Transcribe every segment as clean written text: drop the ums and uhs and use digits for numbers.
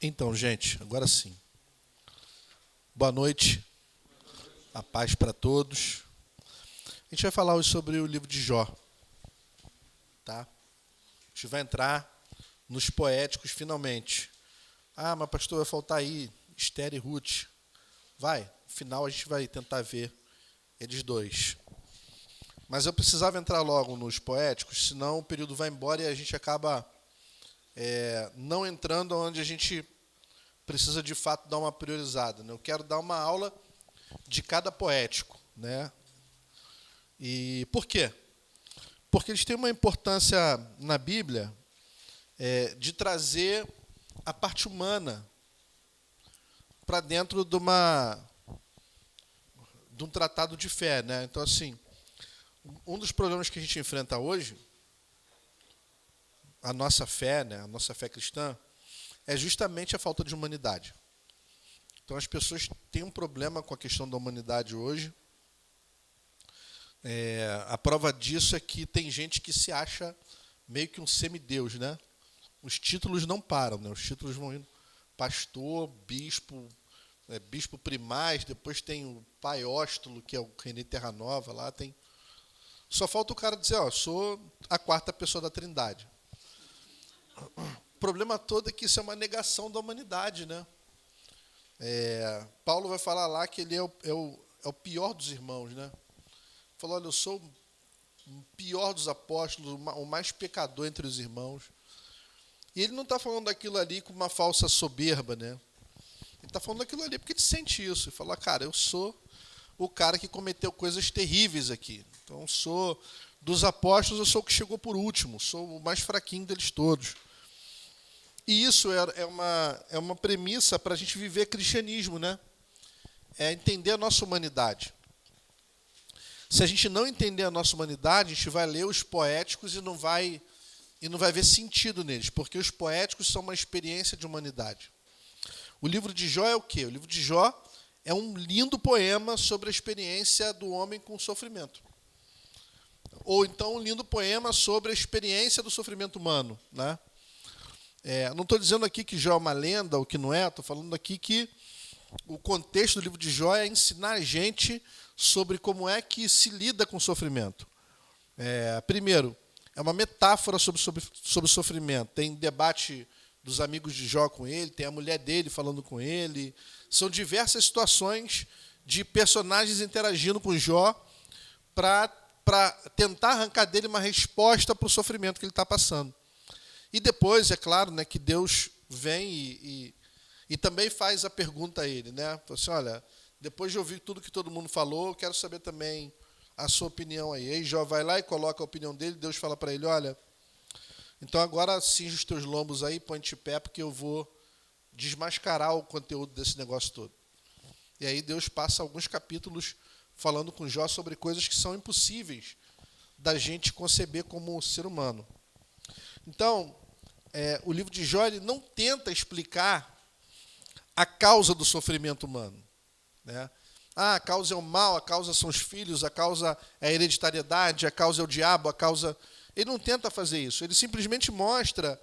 Então, gente, agora sim. Boa noite, a paz para todos. A gente vai falar hoje sobre o livro de Jó, tá? A gente vai entrar nos poéticos finalmente. Ah, mas pastor, vai faltar aí Esther e Ruth. Vai, no final a gente vai tentar ver eles dois. Mas eu precisava entrar logo nos poéticos, senão o período vai embora e a gente acaba não entrando onde a gente precisa de fato dar uma priorizada, né? Eu quero dar uma aula de cada poético, né? E por quê? Porque eles têm uma importância na Bíblia de trazer a parte humana para dentro de um tratado de fé, né? Então, assim, um dos problemas que a gente enfrenta hoje, a nossa fé, né? A nossa fé cristã, é justamente a falta de humanidade. Então, as pessoas têm um problema com a questão da humanidade hoje. A prova disso é que tem gente que se acha meio que um semideus, né? Os títulos não param, né? Os títulos vão indo pastor, bispo, bispo primaz, depois tem o paióstolo, que é o René Terranova, lá tem. Só falta o cara dizer, ó, sou a quarta pessoa da Trindade. O problema todo é que isso é uma negação da humanidade, né? Paulo vai falar lá que ele é o pior dos irmãos, né? Falou, olha, eu sou o pior dos apóstolos, o mais pecador entre os irmãos. E ele não está falando daquilo ali com uma falsa soberba, né? Ele está falando daquilo ali porque ele sente isso. Ele fala, cara, eu sou o cara que cometeu coisas terríveis aqui. Então, sou dos apóstolos, eu sou o que chegou por último, sou o mais fraquinho deles todos. E isso é uma premissa para a gente viver cristianismo, né? É entender a nossa humanidade. Se a gente não entender a nossa humanidade, a gente vai ler os poéticos e não vai ver sentido neles, porque os poéticos são uma experiência de humanidade. O livro de Jó é o quê? O livro de Jó é um lindo poema sobre a experiência do homem com o sofrimento. Ou então um lindo poema sobre a experiência do sofrimento humano, né? Não estou dizendo aqui que Jó é uma lenda ou que não é, estou falando aqui que o contexto do livro de Jó é ensinar a gente sobre como é que se lida com o sofrimento. Primeiro, é uma metáfora sobre o sofrimento. Tem debate dos amigos de Jó com ele, tem a mulher dele falando com ele. São diversas situações de personagens interagindo com Jó para tentar arrancar dele uma resposta para o sofrimento que ele está passando. E depois, é claro, né, que Deus vem e também faz a pergunta a ele, né? Fala assim, olha, depois de ouvir tudo que todo mundo falou, eu quero saber também a sua opinião aí. Aí Jó vai lá e coloca a opinião dele, Deus fala para ele, olha, então agora cinge os teus lombos aí, põe-te de pé, porque eu vou desmascarar o conteúdo desse negócio todo. E aí Deus passa alguns capítulos falando com Jó sobre coisas que são impossíveis da gente conceber como ser humano. Então, o livro de Jó ele não tenta explicar a causa do sofrimento humano, né? A causa é o mal, a causa são os filhos, a causa é a hereditariedade, a causa é o diabo, a causa... Ele não tenta fazer isso, ele simplesmente mostra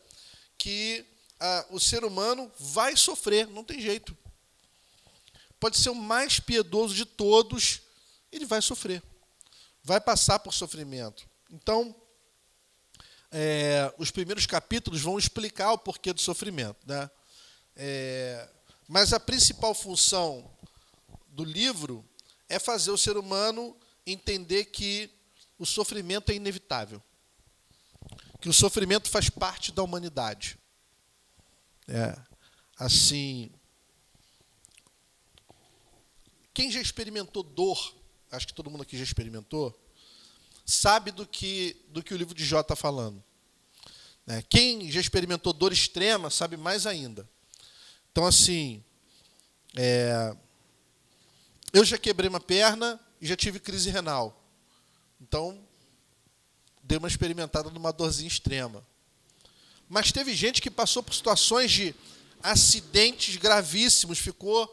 que o ser humano vai sofrer, não tem jeito. Pode ser o mais piedoso de todos, ele vai sofrer, vai passar por sofrimento. Então, os primeiros capítulos vão explicar o porquê do sofrimento, né? Mas a principal função do livro é fazer o ser humano entender que o sofrimento é inevitável, que o sofrimento faz parte da humanidade. Assim, quem já experimentou dor, acho que todo mundo aqui já experimentou, sabe do que o livro de Jó está falando. Quem já experimentou dor extrema sabe mais ainda. Então, assim, eu já quebrei uma perna e já tive crise renal. Então, dei uma experimentada numa dorzinha extrema. Mas teve gente que passou por situações de acidentes gravíssimos, ficou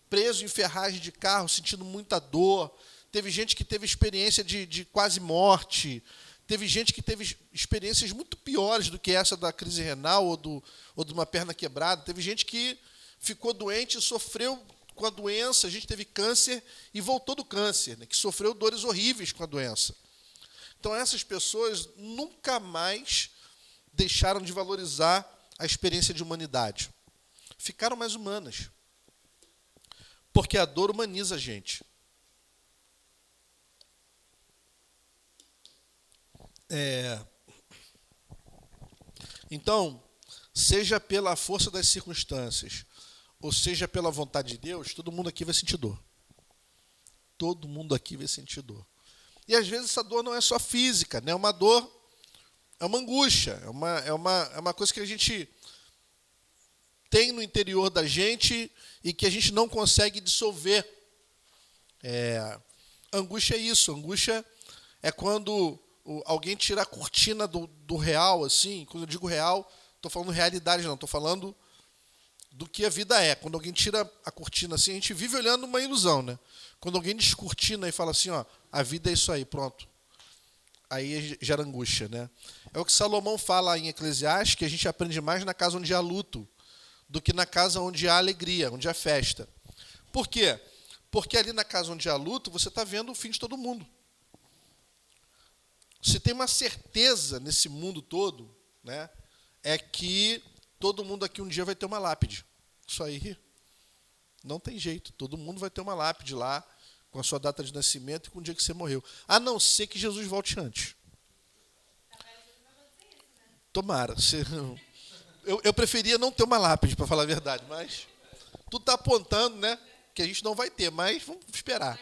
preso em ferragem de carro, sentindo muita dor. Teve gente que teve experiência de quase morte. Teve gente que teve experiências muito piores do que essa da crise renal ou de uma perna quebrada. Teve gente que ficou doente, sofreu com a doença. A gente teve câncer e voltou do câncer, né? Que sofreu dores horríveis com a doença. Então, essas pessoas nunca mais deixaram de valorizar a experiência de humanidade. Ficaram mais humanas. Porque a dor humaniza a gente. Então, seja pela força das circunstâncias, ou seja pela vontade de Deus, todo mundo aqui vai sentir dor. Todo mundo aqui vai sentir dor. E às vezes essa dor não é só física, né? É uma dor, é uma angústia, é uma coisa que a gente tem no interior da gente e que a gente não consegue dissolver. Angústia é isso. Angústia é quando alguém tira a cortina do real, assim. Quando eu digo real, estou falando realidade, não. Estou falando do que a vida é. Quando alguém tira a cortina assim, a gente vive olhando uma ilusão, né? Quando alguém descortina e fala assim, ó, a vida é isso aí, pronto. Aí gera angústia, né? É o que Salomão fala em Eclesiastes, que a gente aprende mais na casa onde há luto do que na casa onde há alegria, onde há festa. Por quê? Porque ali na casa onde há luto, você está vendo o fim de todo mundo. Se tem uma certeza nesse mundo todo, né, é que todo mundo aqui um dia vai ter uma lápide. Isso aí não tem jeito. Todo mundo vai ter uma lápide lá, com a sua data de nascimento e com o dia que você morreu. A não ser que Jesus volte antes. Tomara. Eu preferia não ter uma lápide, para falar a verdade, mas tudo está apontando, né, que a gente não vai ter, mas vamos esperar.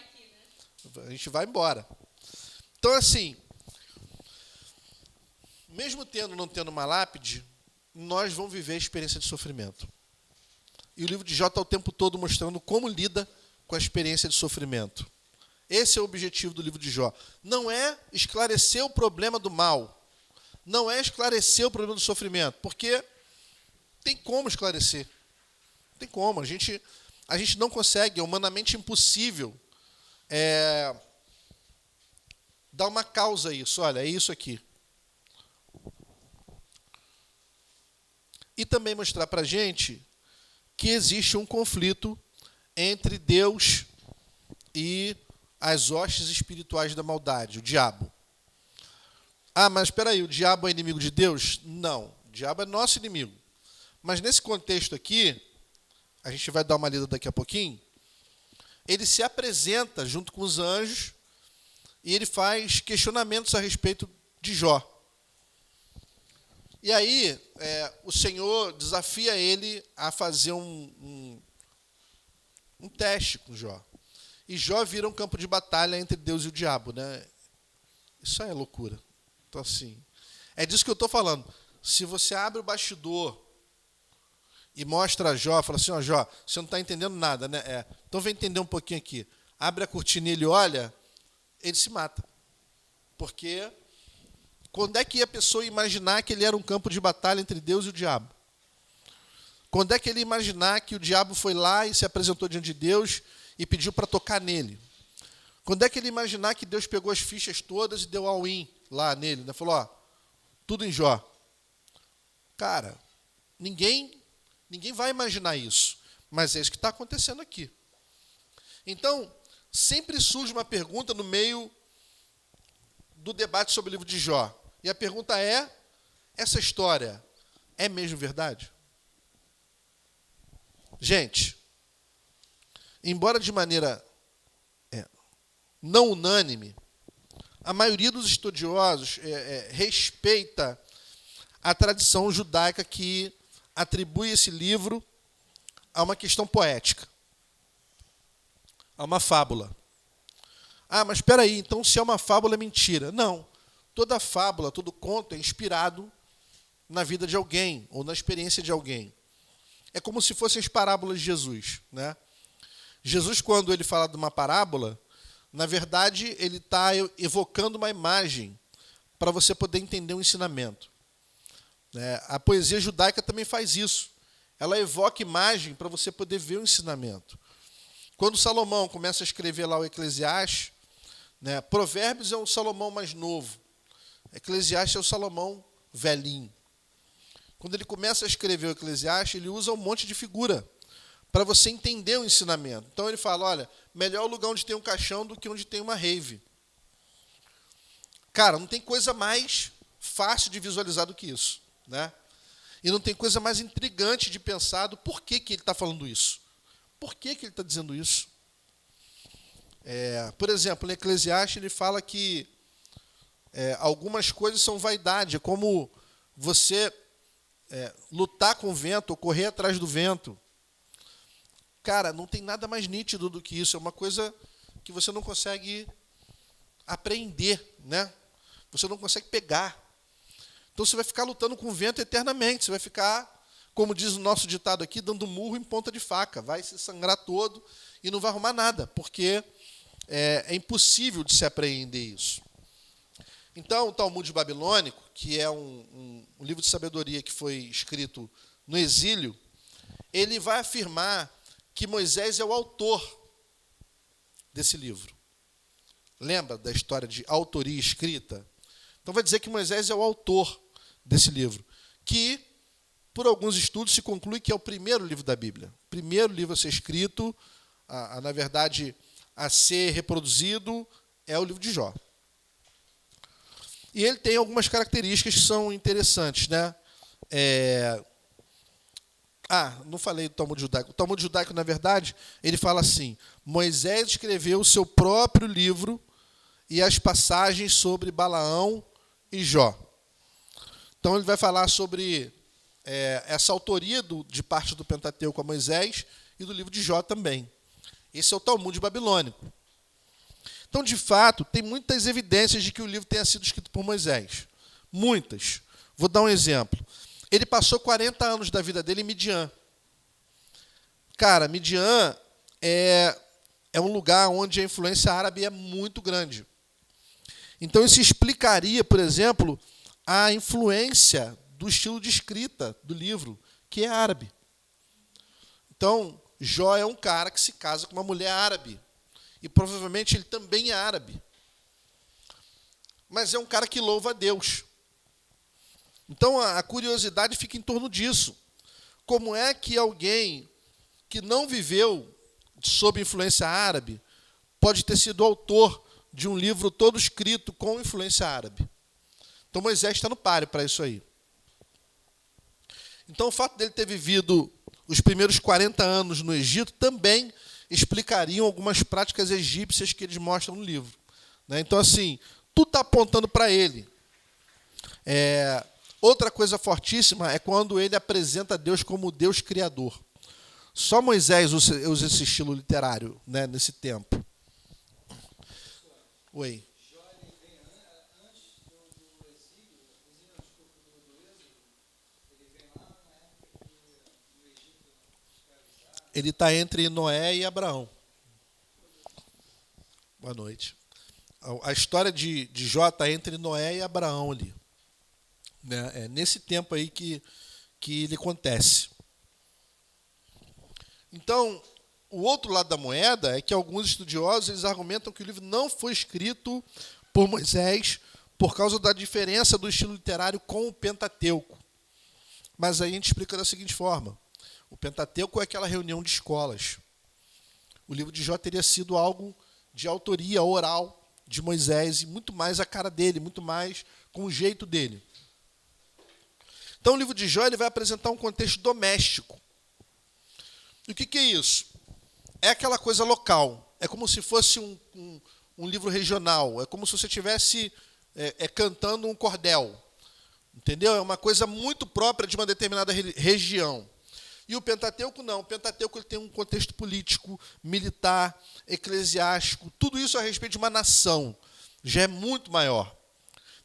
A gente vai embora. Então, assim, mesmo não tendo uma lápide, nós vamos viver a experiência de sofrimento. E o livro de Jó está o tempo todo mostrando como lida com a experiência de sofrimento. Esse é o objetivo do livro de Jó. Não é esclarecer o problema do mal. Não é esclarecer o problema do sofrimento. Porque tem como esclarecer. Tem como. A gente não consegue, é humanamente impossível dar uma causa a isso. Olha, é isso aqui. E também mostrar para a gente que existe um conflito entre Deus e as hostes espirituais da maldade, o diabo. Ah, mas espera aí, o diabo é inimigo de Deus? Não, o diabo é nosso inimigo. Mas nesse contexto aqui, a gente vai dar uma lida daqui a pouquinho, ele se apresenta junto com os anjos e ele faz questionamentos a respeito de Jó. E aí, o Senhor desafia ele a fazer um teste com Jó. E Jó vira um campo de batalha entre Deus e o diabo, né? Isso aí é loucura. Então, assim, é disso que eu estou falando. Se você abre o bastidor e mostra a Jó, fala assim, ó, Jó, você não está entendendo nada, né? Então vem entender um pouquinho aqui. Abre a cortina e ele olha, ele se mata. Porque quando é que a pessoa ia imaginar que ele era um campo de batalha entre Deus e o diabo? Quando é que ele ia imaginar que o diabo foi lá e se apresentou diante de Deus e pediu para tocar nele? Quando é que ele ia imaginar que Deus pegou as fichas todas e deu all-in lá nele? Né? Falou, ó, tudo em Jó. Cara, ninguém vai imaginar isso. Mas é isso que está acontecendo aqui. Então, sempre surge uma pergunta no meio do debate sobre o livro de Jó. E a pergunta é, essa história é mesmo verdade? Gente, embora de maneira não unânime, a maioria dos estudiosos respeita a tradição judaica que atribui esse livro a uma questão poética, a uma fábula. Ah, mas espera aí, então se é uma fábula é mentira. Não, toda fábula, todo conto é inspirado na vida de alguém ou na experiência de alguém. É como se fossem as parábolas de Jesus, né? Jesus, quando ele fala de uma parábola, na verdade, ele está evocando uma imagem para você poder entender um ensinamento. A poesia judaica também faz isso. Ela evoca imagem para você poder ver o ensinamento. Quando Salomão começa a escrever lá o Eclesiastes, né, Provérbios é um Salomão mais novo. Eclesiastes é o Salomão velhinho. Quando ele começa a escrever o Eclesiastes, ele usa um monte de figura para você entender o ensinamento. Então ele fala, olha, melhor o lugar onde tem um caixão do que onde tem uma rave. Cara, não tem coisa mais fácil de visualizar do que isso, né? E não tem coisa mais intrigante de pensar do porquê que ele está falando isso. Por que ele está dizendo isso? Por exemplo, no Eclesiastes ele fala que algumas coisas são vaidade, como você lutar com o vento, ou correr atrás do vento. Cara, não tem nada mais nítido do que isso. É uma coisa que você não consegue apreender, né? Você não consegue pegar. Então você vai ficar lutando com o vento eternamente. Você vai ficar, como diz o nosso ditado aqui, dando murro em ponta de faca. Vai se sangrar todo e não vai arrumar nada, porque é impossível de se apreender isso. Então, o Talmud babilônico, que é um livro de sabedoria que foi escrito no exílio, ele vai afirmar que Moisés é o autor desse livro. Lembra da história de autoria escrita? Então vai dizer que Moisés é o autor desse livro, que, por alguns estudos, se conclui que é o primeiro livro da Bíblia. O primeiro livro a ser escrito, na verdade, a ser reproduzido, é o livro de Jó. E ele tem algumas características que são interessantes, né? Não falei do Talmud judaico. O Talmud judaico, na verdade, ele fala assim: Moisés escreveu o seu próprio livro e as passagens sobre Balaão e Jó. Então ele vai falar sobre essa autoria de parte do Pentateuco a Moisés e do livro de Jó também. Esse é o Talmud babilônico. Então, de fato, tem muitas evidências de que o livro tenha sido escrito por Moisés. Muitas. Vou dar um exemplo. Ele passou 40 anos da vida dele em Midian. Cara, Midian é um lugar onde a influência árabe é muito grande. Então, isso explicaria, por exemplo, a influência do estilo de escrita do livro, que é árabe. Então, Jó é um cara que se casa com uma mulher árabe. E provavelmente ele também é árabe. Mas é um cara que louva a Deus. Então a curiosidade fica em torno disso. Como é que alguém que não viveu sob influência árabe pode ter sido autor de um livro todo escrito com influência árabe? Então Moisés está no páreo para isso aí. Então o fato dele ter vivido os primeiros 40 anos no Egito também explicariam algumas práticas egípcias que eles mostram no livro. Então, assim, tudo está apontando para ele. Outra coisa fortíssima é quando ele apresenta Deus como Deus criador. Só Moisés usa esse estilo literário, né, nesse tempo. Oi. Ele está entre Noé e Abraão. Boa noite. A história de Jó está entre Noé e Abraão ali. É nesse tempo aí que ele acontece. Então, o outro lado da moeda é que alguns estudiosos eles argumentam que o livro não foi escrito por Moisés por causa da diferença do estilo literário com o Pentateuco. Mas aí a gente explica da seguinte forma. O Pentateuco é aquela reunião de escolas. O livro de Jó teria sido algo de autoria oral de Moisés e muito mais a cara dele, muito mais com o jeito dele. Então o livro de Jó ele vai apresentar um contexto doméstico. E o que é isso? É aquela coisa local. É como se fosse um livro regional. É como se você estivesse cantando um cordel. Entendeu? É uma coisa muito própria de uma determinada região. E o Pentateuco não. O Pentateuco ele tem um contexto político, militar, eclesiástico, tudo isso a respeito de uma nação. Já é muito maior.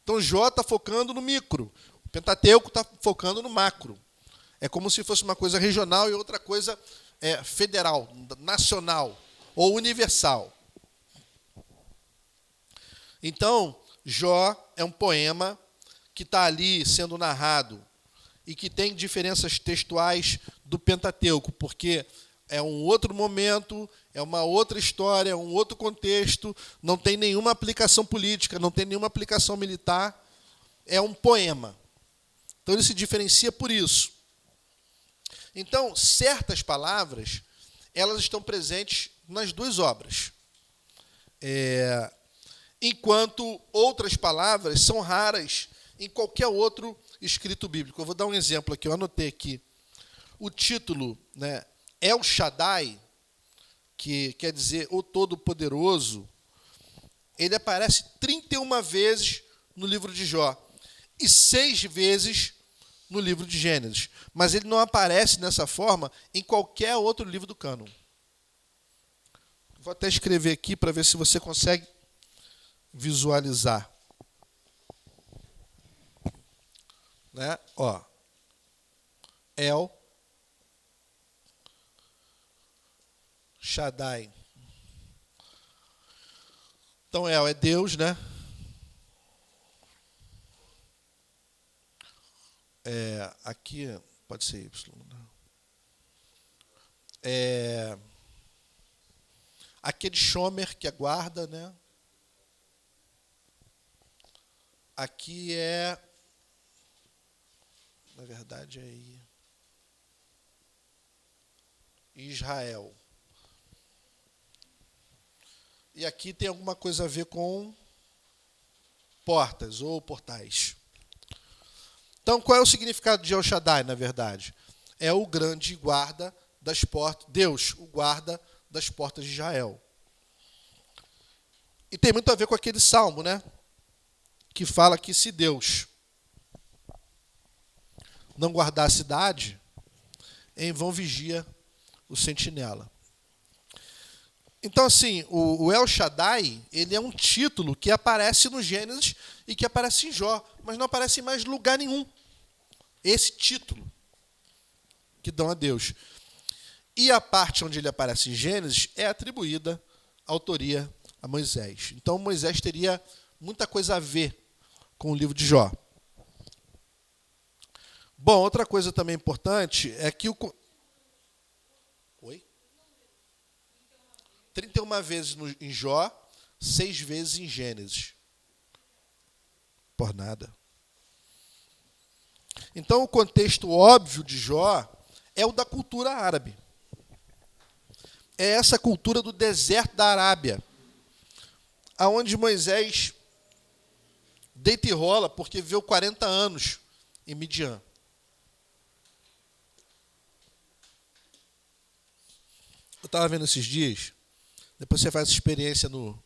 Então Jó está focando no micro. O Pentateuco está focando no macro. É como se fosse uma coisa regional e outra coisa federal, nacional ou universal. Então, Jó é um poema que está ali sendo narrado e que tem diferenças textuais do Pentateuco, porque é um outro momento, é uma outra história, é um outro contexto, não tem nenhuma aplicação política, não tem nenhuma aplicação militar, é um poema. Então ele se diferencia por isso. Então, certas palavras, elas estão presentes nas duas obras. Enquanto outras palavras são raras em qualquer outro escrito bíblico. Eu vou dar um exemplo aqui, eu anotei aqui. O título, né, El Shaddai, que quer dizer o Todo-Poderoso, ele aparece 31 vezes no livro de Jó e 6 vezes no livro de Gênesis. Mas ele não aparece dessa forma em qualquer outro livro do cânon. Vou até escrever aqui para ver se você consegue visualizar. Né? Ó, El Shaddai. Então, El é Deus, né? Aqui pode ser Y. Né? Aquele Shomer que aguarda, né? Aqui na verdade, Israel. E aqui tem alguma coisa a ver com portas ou portais. Então, qual é o significado de El Shaddai, na verdade? É o grande guarda das portas, Deus, o guarda das portas de Israel. E tem muito a ver com aquele salmo, né? Que fala que se Deus não guardar a cidade, em vão vigia o sentinela. Então, assim, o El Shaddai, ele é um título que aparece no Gênesis e que aparece em Jó, mas não aparece em mais lugar nenhum. Esse título que dão a Deus. E a parte onde ele aparece em Gênesis é atribuída a autoria a Moisés. Então, Moisés teria muita coisa a ver com o livro de Jó. Bom, outra coisa também importante é que Oi? 31 vezes em Jó, 6 vezes em Gênesis. Por nada. Então, o contexto óbvio de Jó é o da cultura árabe. É essa cultura do deserto da Arábia, aonde Moisés deita e rola porque viveu 40 anos em Midian. Eu estava vendo esses dias, depois você faz essa experiência no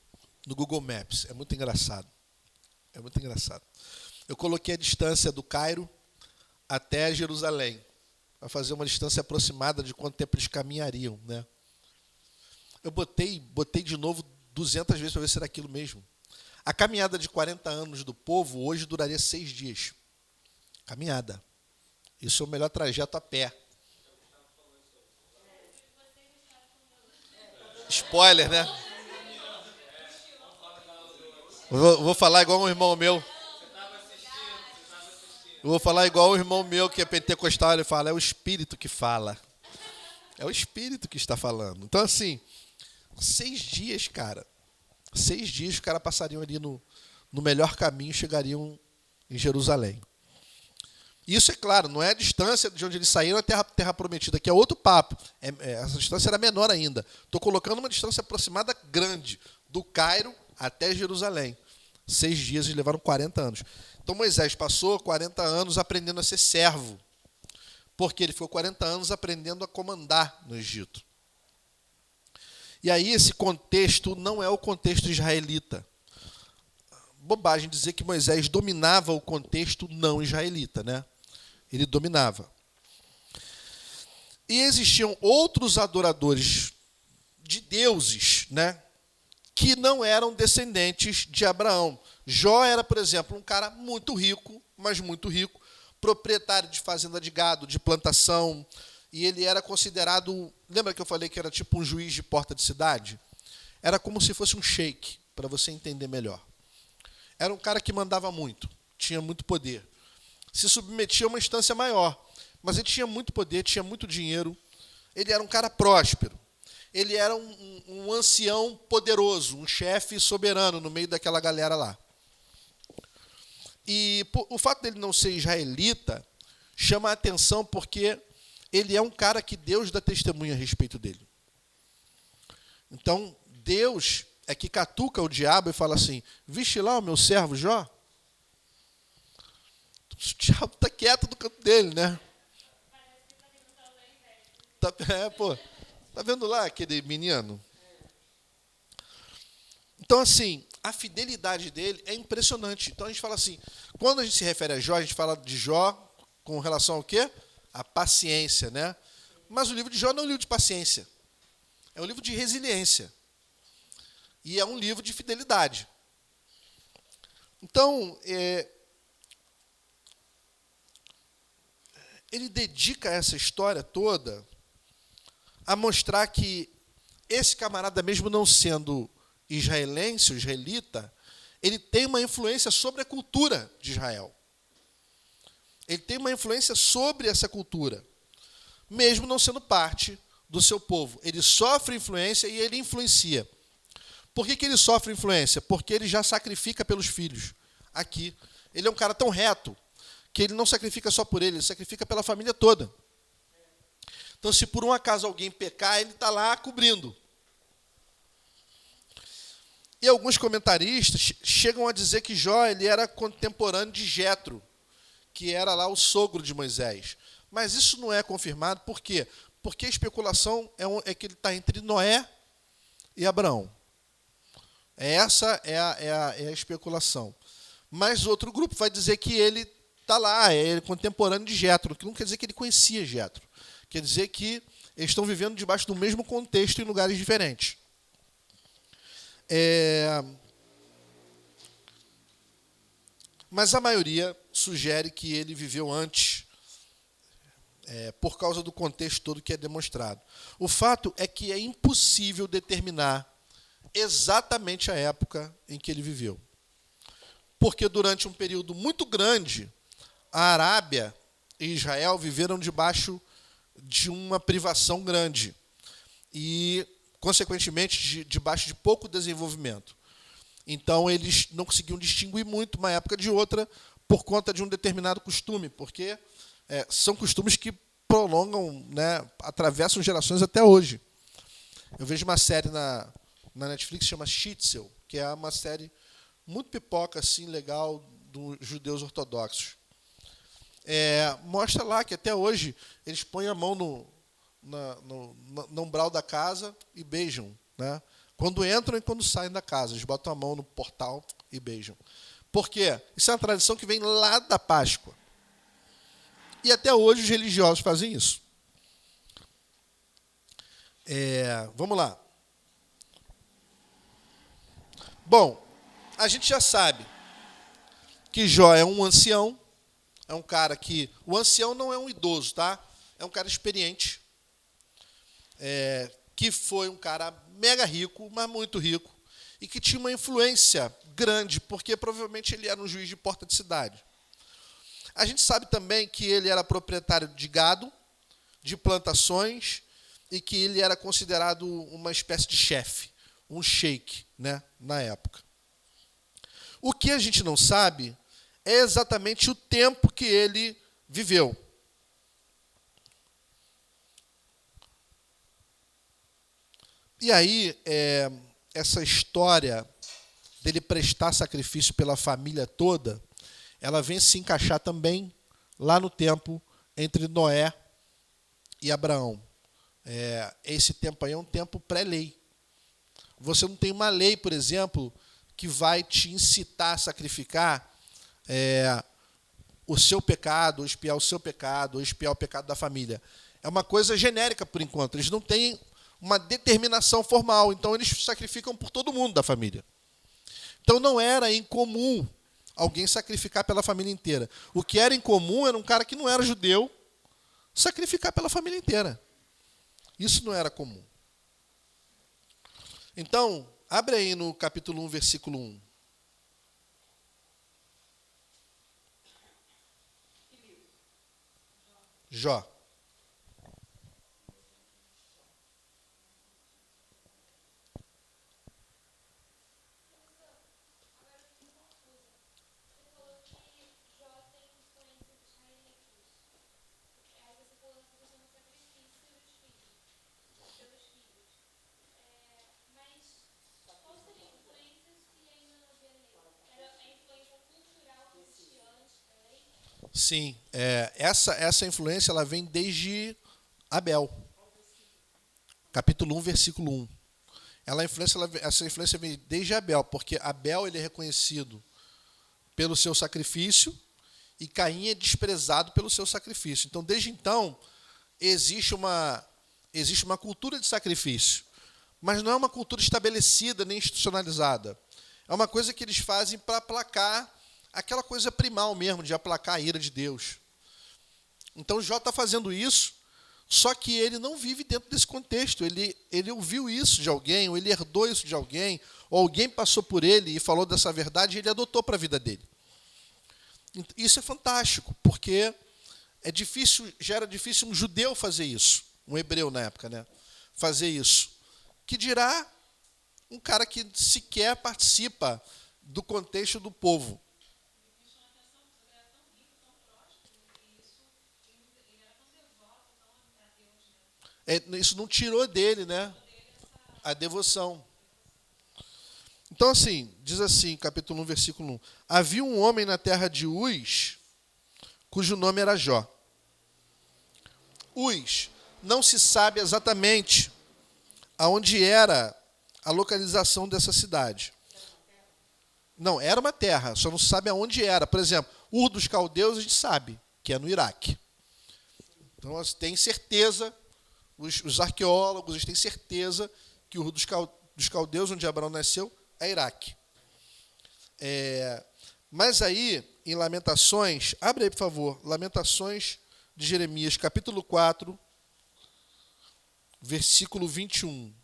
Google Maps. É muito engraçado. É muito engraçado. Eu coloquei a distância do Cairo até Jerusalém, para fazer uma distância aproximada de quanto tempo eles caminhariam, né? Eu botei de novo 200 vezes para ver se era aquilo mesmo. A caminhada de 40 anos do povo hoje duraria 6 dias. Caminhada. Isso é o melhor trajeto a pé. Spoiler, né? Vou falar igual um irmão meu. Eu vou falar igual um irmão meu que é pentecostal. Ele fala, é o Espírito que fala. É o Espírito que está falando. Então, assim, 6 dias, cara. 6 dias os caras passariam ali no melhor caminho e chegariam em Jerusalém. Isso, é claro, não é a distância de onde eles saíram até a terra prometida, que é outro papo. Essa distância era menor ainda. Estou colocando uma distância aproximada grande, do Cairo até Jerusalém. 6 dias, eles levaram 40 anos. Então Moisés passou 40 anos aprendendo a ser servo, porque ele ficou 40 anos aprendendo a comandar no Egito. E aí esse contexto não é o contexto israelita. Bobagem dizer que Moisés dominava o contexto não israelita, né? Ele dominava. E existiam outros adoradores de deuses, né, que não eram descendentes de Abraão. Jó era, por exemplo, um cara muito rico, mas muito rico, proprietário de fazenda de gado, de plantação, e ele era considerado, lembra que eu falei que era tipo um juiz de porta de cidade? Era como se fosse um sheik, para você entender melhor. Era um cara que mandava muito, tinha muito poder. Se submetia a uma instância maior, mas ele tinha muito poder, tinha muito dinheiro. Ele era um cara próspero. Ele era um ancião poderoso, um chefe soberano no meio daquela galera lá. E o fato dele não ser israelita chama a atenção porque ele é um cara que Deus dá testemunho a respeito dele. Então, Deus é que catuca o diabo e fala assim: viste lá o meu servo Jó? O diabo está quieto no canto dele, né? Tá vendo lá aquele menino? Então, assim, a fidelidade dele é impressionante. Então, a gente fala assim, quando a gente se refere a Jó, a gente fala de Jó com relação ao quê? A paciência, né? Mas o livro de Jó não é um livro de paciência. É um livro de resiliência. E é um livro de fidelidade. Então, ele dedica essa história toda a mostrar que esse camarada, mesmo não sendo israelense, israelita, ele tem uma influência sobre a cultura de Israel. Ele tem uma influência sobre essa cultura, mesmo não sendo parte do seu povo. Ele sofre influência e ele influencia. Por que ele sofre influência? Porque ele já sacrifica pelos filhos. Aqui. Ele é um cara tão reto que ele não sacrifica só por ele sacrifica pela família toda. Então, se por um acaso alguém pecar, ele está lá cobrindo. E alguns comentaristas chegam a dizer que Jó ele era contemporâneo de Jetro, que era lá o sogro de Moisés. Mas isso não é confirmado. Por quê? Porque a especulação é que ele está entre Noé e Abraão. Essa é a especulação. Mas outro grupo vai dizer que ele está lá, é contemporâneo de Jetro, que não quer dizer que ele conhecia Jetro. Quer dizer que eles estão vivendo debaixo do mesmo contexto em lugares diferentes. Mas a maioria sugere que ele viveu antes, por causa do contexto todo que é demonstrado. O fato é que é impossível determinar exatamente a época em que ele viveu. Porque durante um período muito grande, a Arábia e Israel viveram debaixo de uma privação grande e, consequentemente, debaixo de pouco desenvolvimento. Então, eles não conseguiam distinguir muito uma época de outra por conta de um determinado costume, porque são costumes que prolongam, né, atravessam gerações até hoje. Eu vejo uma série na Netflix que chama Shitzel, que é uma série muito pipoca, assim, legal, dos judeus ortodoxos. Mostra lá que até hoje eles põem a mão no umbral da casa e beijam, né? Quando entram e quando saem da casa, eles botam a mão no portal e beijam. Por quê? Isso é uma tradição que vem lá da Páscoa. E até hoje os religiosos fazem isso. Vamos lá. Bom, a gente já sabe que Jó é um ancião, é um cara que... O ancião não é um idoso, tá? É um cara experiente, que foi um cara mega rico, mas muito rico, e que tinha uma influência grande, porque provavelmente ele era um juiz de porta de cidade. A gente sabe também que ele era proprietário de gado, de plantações, e que ele era considerado uma espécie de chefe, um sheik, né, na época. O que a gente não sabe é exatamente o tempo que ele viveu. E aí, essa história dele prestar sacrifício pela família toda, ela vem se encaixar também lá no tempo entre Noé e Abraão. Esse tempo aí é um tempo pré-lei. Você não tem uma lei, por exemplo, que vai te incitar a sacrificar o seu pecado, ou expiar o seu pecado, ou expiar o pecado da família. É uma coisa genérica, por enquanto. Eles não têm uma determinação formal, então eles sacrificam por todo mundo da família. Então não era incomum alguém sacrificar pela família inteira. O que era incomum era um cara que não era judeu sacrificar pela família inteira. Isso não era comum. Então, abre aí no capítulo 1, versículo 1. Jó. Sim, essa influência ela vem desde Abel, capítulo 1, versículo 1. Essa influência vem desde Abel, porque Abel ele é reconhecido pelo seu sacrifício e Caim é desprezado pelo seu sacrifício. Então, desde então, existe uma cultura de sacrifício, mas não é uma cultura estabelecida nem institucionalizada. É uma coisa que eles fazem para aplacar aquela coisa primal mesmo, de aplacar a ira de Deus. Então, Jó está fazendo isso, só que ele não vive dentro desse contexto. Ele ouviu isso de alguém, ou ele herdou isso de alguém, ou alguém passou por ele e falou dessa verdade e ele adotou para a vida dele. Isso é fantástico, porque já era difícil um judeu fazer isso, um hebreu na época, né? Fazer isso. Que dirá um cara que sequer participa do contexto do povo. Isso não tirou dele, né? A devoção. Então, assim, diz assim, capítulo 1, versículo 1. Havia um homem na terra de Uz, cujo nome era Jó. Uz, não se sabe exatamente aonde era a localização dessa cidade. Não, era uma terra, só não se sabe aonde era. Por exemplo, Ur dos Caldeus a gente sabe, que é no Iraque. Então, tem certeza, os arqueólogos eles têm certeza que Ur dos Caldeus, onde Abraão nasceu, é Iraque. Mas aí, em Lamentações, abre aí, por favor, Lamentações de Jeremias, capítulo 4, versículo 21.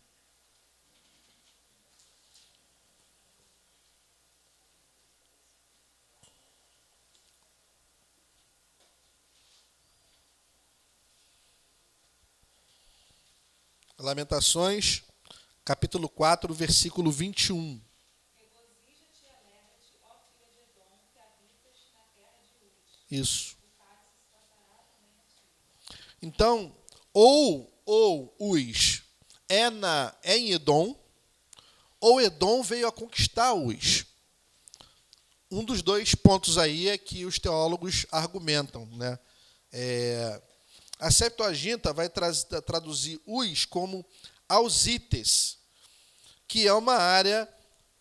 Lamentações, capítulo 4, versículo 21. Regozija-te e alegra-te, ó filha de Edom, que habitas na terra de Uz. Isso. O cálice se passará também a ti. Então, ou Uz é em Edom, ou Edom veio a conquistar Uz. Um dos dois pontos aí é que os teólogos argumentam, né? A Septuaginta vai traduzir Uz como Ausites, que é uma área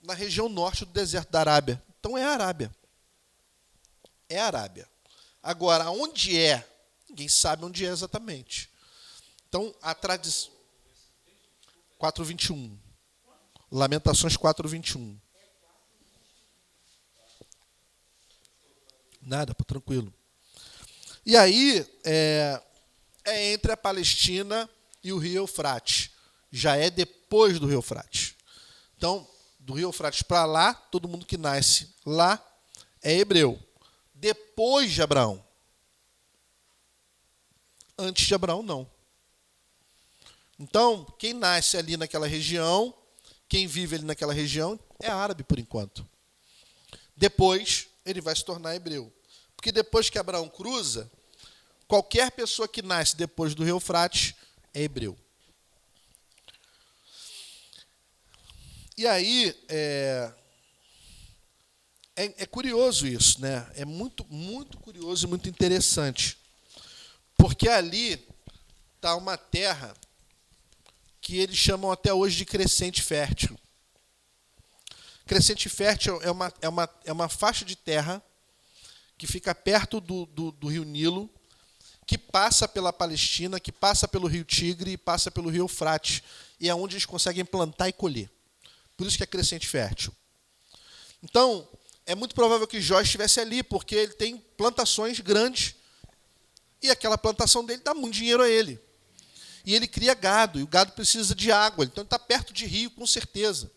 na região norte do deserto da Arábia. Então é a Arábia. É a Arábia. Agora, onde é? Ninguém sabe onde é exatamente. Então, a tradição... 4:21. Lamentações 4:21. Nada, pô, tranquilo. E aí, é entre a Palestina e o Rio Eufrates. Já é depois do Rio Eufrates. Então, do Rio Eufrates para lá, todo mundo que nasce lá é hebreu. Depois de Abraão. Antes de Abraão, não. Então, quem nasce ali naquela região, quem vive ali naquela região, é árabe por enquanto. Depois, ele vai se tornar hebreu. Porque depois que Abraão cruza, qualquer pessoa que nasce depois do Rio Eufrates é hebreu. E aí, é curioso isso, né? É muito, muito curioso e muito interessante. Porque ali está uma terra que eles chamam até hoje de crescente fértil. Crescente fértil é uma faixa de terra que fica perto do rio Nilo, que passa pela Palestina, que passa pelo rio Tigre e passa pelo rio Eufrates. E é onde eles conseguem plantar e colher. Por isso que é crescente fértil. Então, é muito provável que Jó estivesse ali, porque ele tem plantações grandes e aquela plantação dele dá muito dinheiro a ele. E ele cria gado, e o gado precisa de água. Então, ele está perto de rio, com certeza.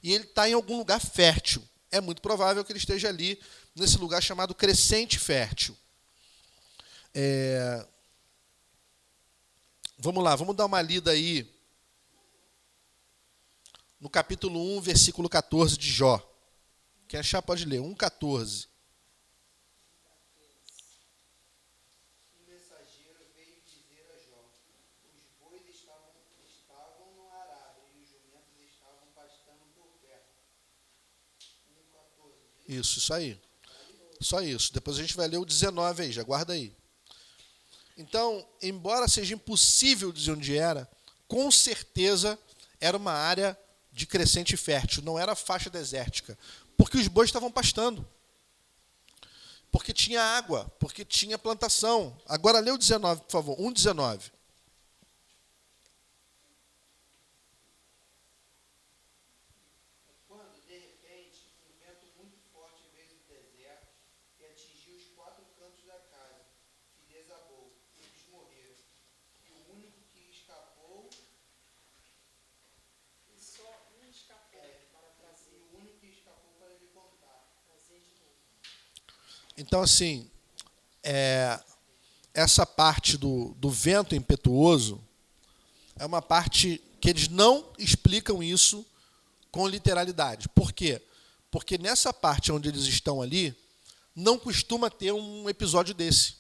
E ele está em algum lugar fértil. É muito provável que ele esteja ali, nesse lugar chamado crescente fértil. Vamos lá, vamos dar uma lida aí no capítulo 1, versículo 14 de Jó. Quem achar pode ler, 1,14. Um mensageiro veio dizer a Jó: os bois estavam no arado e os jumentos estavam pastando por perto. 1,14. Isso aí. Só isso. Depois a gente vai ler o 19 aí, já guarda aí. Então, embora seja impossível dizer onde era, com certeza era uma área de crescente fértil, não era faixa desértica, porque os bois estavam pastando, porque tinha água, porque tinha plantação. Agora lê o 19, por favor, 1:19. Quando, de repente, um vento muito forte veio do deserto e atingiu os quatro cantos da casa, que desabou, e eles morreram. E o único que escapou, E só um escapou para trazer, o único que escapou para lhe contar. trazer de novo. Então, assim, essa parte do vento impetuoso é uma parte que eles não explicam isso com literalidade. Por quê? Porque nessa parte onde eles estão ali, não costuma ter um episódio desse,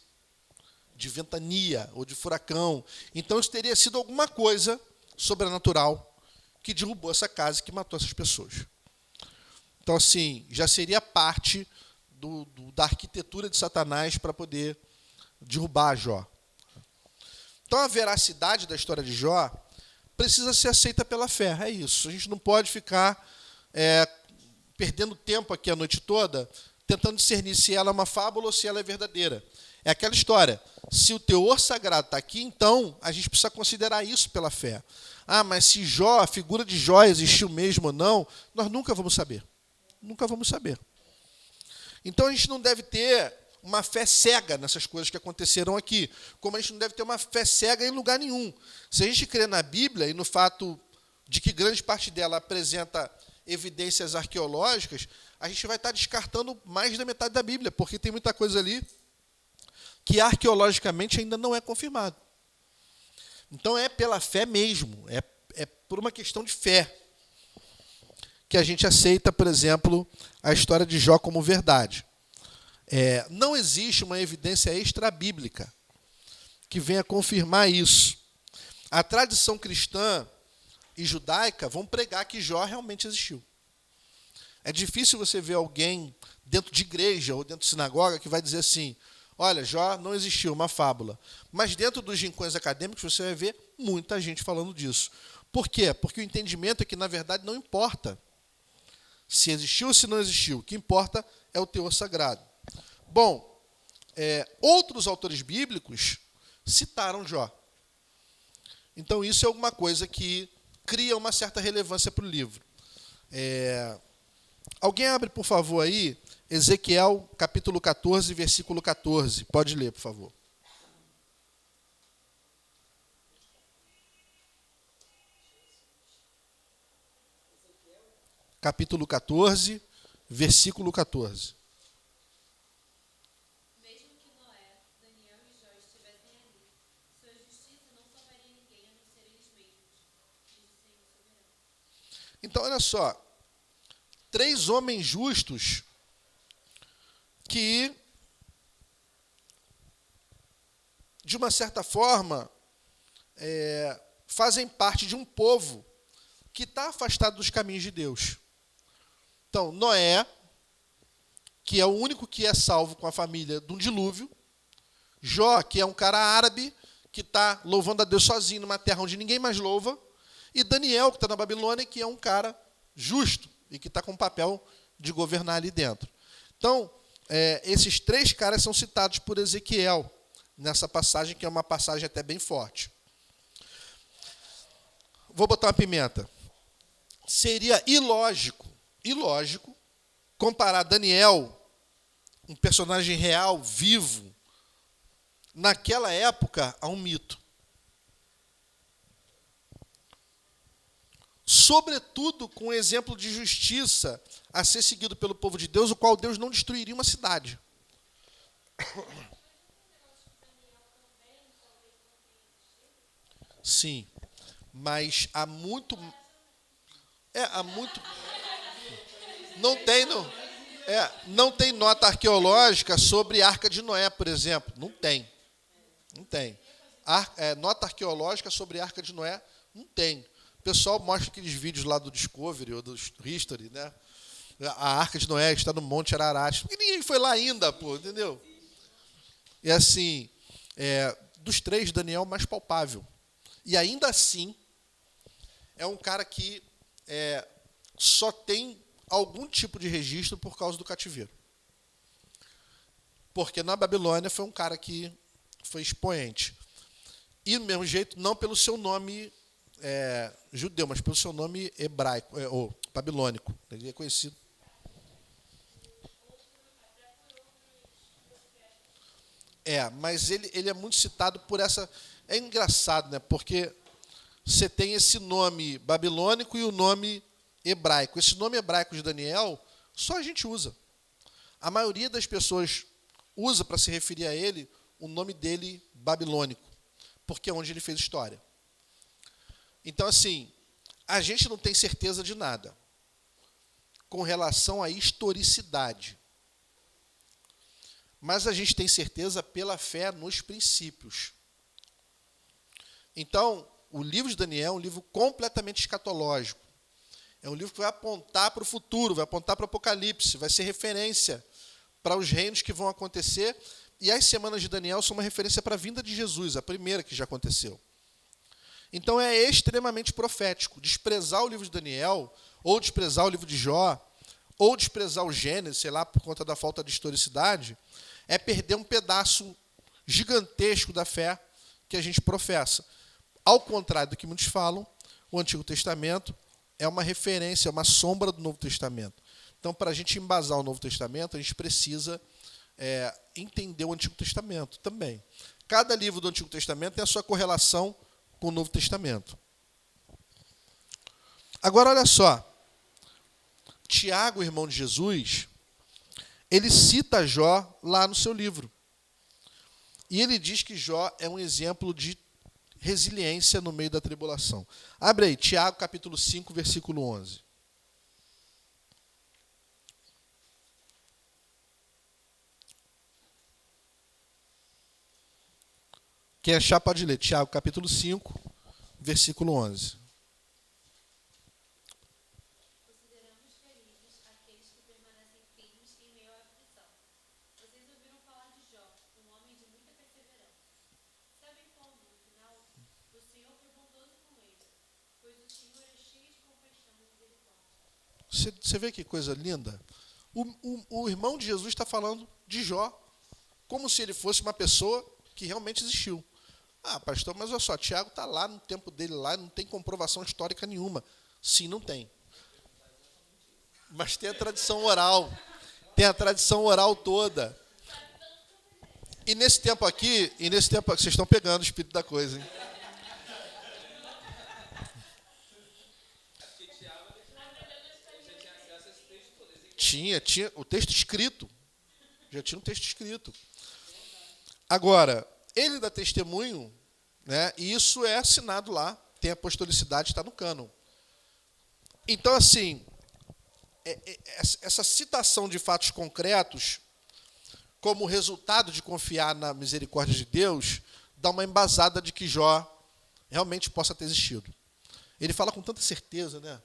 de ventania ou de furacão. Então, isso teria sido alguma coisa sobrenatural que derrubou essa casa e que matou essas pessoas. Então, assim, já seria parte da arquitetura de Satanás para poder derrubar Jó. Então, a veracidade da história de Jó precisa ser aceita pela fé. É isso. A gente não pode ficar perdendo tempo aqui a noite toda tentando discernir se ela é uma fábula ou se ela é verdadeira. É aquela história. Se o teor sagrado está aqui, então a gente precisa considerar isso pela fé. Ah, mas se Jó, a figura de Jó existiu mesmo ou não, nós nunca vamos saber. Nunca vamos saber. Então a gente não deve ter uma fé cega nessas coisas que aconteceram aqui, como a gente não deve ter uma fé cega em lugar nenhum. Se a gente crê na Bíblia e no fato de que grande parte dela apresenta evidências arqueológicas, a gente vai estar descartando mais da metade da Bíblia, porque tem muita coisa ali que arqueologicamente ainda não é confirmado. Então é pela fé mesmo, é por uma questão de fé que a gente aceita, por exemplo, a história de Jó como verdade. Não existe uma evidência extra-bíblica que venha confirmar isso. A tradição cristã e judaica vão pregar que Jó realmente existiu. É difícil você ver alguém dentro de igreja ou dentro de sinagoga que vai dizer assim, olha, Jó não existiu, uma fábula. Mas dentro dos rincões acadêmicos você vai ver muita gente falando disso. Por quê? Porque o entendimento é que, na verdade, não importa se existiu ou se não existiu. O que importa é o teor sagrado. Bom, outros autores bíblicos citaram Jó. Então, isso é alguma coisa que cria uma certa relevância para o livro. Alguém abre, por favor, aí, Ezequiel, capítulo 14, versículo 14. Pode ler, por favor. Capítulo 14, versículo 14. Mesmo que Noé, Daniel e Jó estivessem ali, sua justiça não salvaria ninguém a não ser eles mesmos, diz o Senhor soberano. Então, olha só. 3 homens justos que, de uma certa forma, fazem parte de um povo que está afastado dos caminhos de Deus. Então, Noé, que é o único que é salvo com a família de um dilúvio. Jó, que é um cara árabe, que está louvando a Deus sozinho numa terra onde ninguém mais louva. E Daniel, que está na Babilônia, que é um cara justo e que está com o papel de governar ali dentro. Então, esses 3 caras são citados por Ezequiel nessa passagem, que é uma passagem até bem forte. Vou botar uma pimenta. Seria ilógico comparar Daniel, um personagem real, vivo, naquela época, a um mito. Sobretudo com um exemplo de justiça a ser seguido pelo povo de Deus, o qual Deus não destruiria uma cidade. Sim, mas há muito... Não tem nota arqueológica sobre a Arca de Noé, por exemplo. Não tem. Nota arqueológica sobre a Arca de Noé, não tem. O pessoal mostra aqueles vídeos lá do Discovery ou do History, né? A Arca de Noé está no Monte Ararat. Porque ninguém foi lá ainda, pô, entendeu? E assim, dos três, Daniel é o mais palpável. E ainda assim, é um cara que só tem algum tipo de registro por causa do cativeiro. Porque na Babilônia foi um cara que foi expoente. E, do mesmo jeito, não pelo seu nome judeu, mas pelo seu nome hebraico, ou babilônico. Ele é conhecido. Mas ele é muito citado por essa... É engraçado, né? Porque você tem esse nome babilônico e o nome hebraico. Esse nome hebraico de Daniel, só a gente usa. A maioria das pessoas usa para se referir a ele o nome dele babilônico, porque é onde ele fez história. Então, assim, a gente não tem certeza de nada com relação à historicidade. Mas a gente tem certeza pela fé nos princípios. Então, o livro de Daniel é um livro completamente escatológico. É um livro que vai apontar para o futuro, vai apontar para o Apocalipse, vai ser referência para os reinos que vão acontecer. E as semanas de Daniel são uma referência para a vinda de Jesus, a primeira que já aconteceu. Então é extremamente profético. Desprezar o livro de Daniel, ou desprezar o livro de Jó, ou desprezar o Gênesis, sei lá, por conta da falta de historicidade, é perder um pedaço gigantesco da fé que a gente professa. Ao contrário do que muitos falam, o Antigo Testamento é uma referência, é uma sombra do Novo Testamento. Então, para a gente embasar o Novo Testamento, a gente precisa entender o Antigo Testamento também. Cada livro do Antigo Testamento tem a sua correlação com o Novo Testamento. Agora, olha só. Tiago, irmão de Jesus, ele cita Jó lá no seu livro. E ele diz que Jó é um exemplo de resiliência no meio da tribulação. Abre aí, Tiago, capítulo 5, versículo 11. Quem achar pode ler. Tiago, capítulo 5, versículo 11. Consideramos felizes aqueles que permanecem firmes em meio à aflição. Vocês ouviram falar de Jó, um homem de muita perseverança. Sabem como, no final, o Senhor foi bondoso com ele, pois o Senhor é cheio de compaixão e misericórdia. Você vê que coisa linda? O irmão de Jesus está falando de Jó, como se ele fosse uma pessoa que realmente existiu. Ah, pastor, mas olha só, Tiago está lá no tempo dele, lá não tem comprovação histórica nenhuma. Sim, não tem. Mas tem a tradição oral. Tem a tradição oral toda. E nesse tempo aqui, vocês estão pegando o espírito da coisa, hein? Tinha o texto escrito. Já tinha um texto escrito. Agora, ele dá testemunho, né? E isso é assinado lá, tem apostolicidade, está no cânon. Então, assim, essa citação de fatos concretos, como resultado de confiar na misericórdia de Deus, dá uma embasada de que Jó realmente possa ter existido. Ele fala com tanta certeza, né?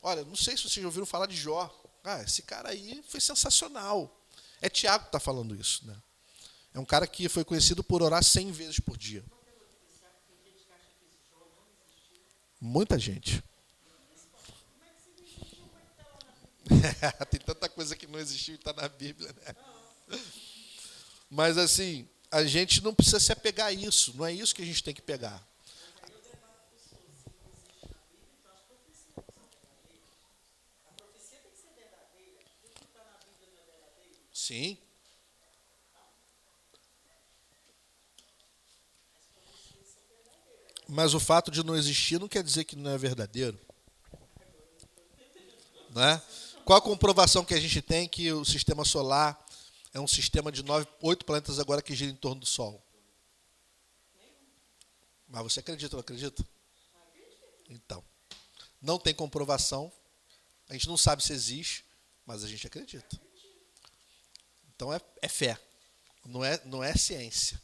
Olha, não sei se vocês já ouviram falar de Jó. Ah, esse cara aí foi sensacional. É Tiago que está falando isso, né? É um cara que foi conhecido por orar 100 vezes por dia. Muita gente. Tem tanta coisa que não existiu e está na Bíblia, né? Mas, assim, a gente não precisa se apegar a isso. Não é isso que a gente tem que pegar. Sim. Mas o fato de não existir não quer dizer que não é verdadeiro. Né? Qual a comprovação que a gente tem que o sistema solar é um sistema de 8 planetas agora que gira em torno do Sol? Mas você acredita ou não acredita? Então, não tem comprovação, a gente não sabe se existe, mas a gente acredita. Então é fé, não é ciência.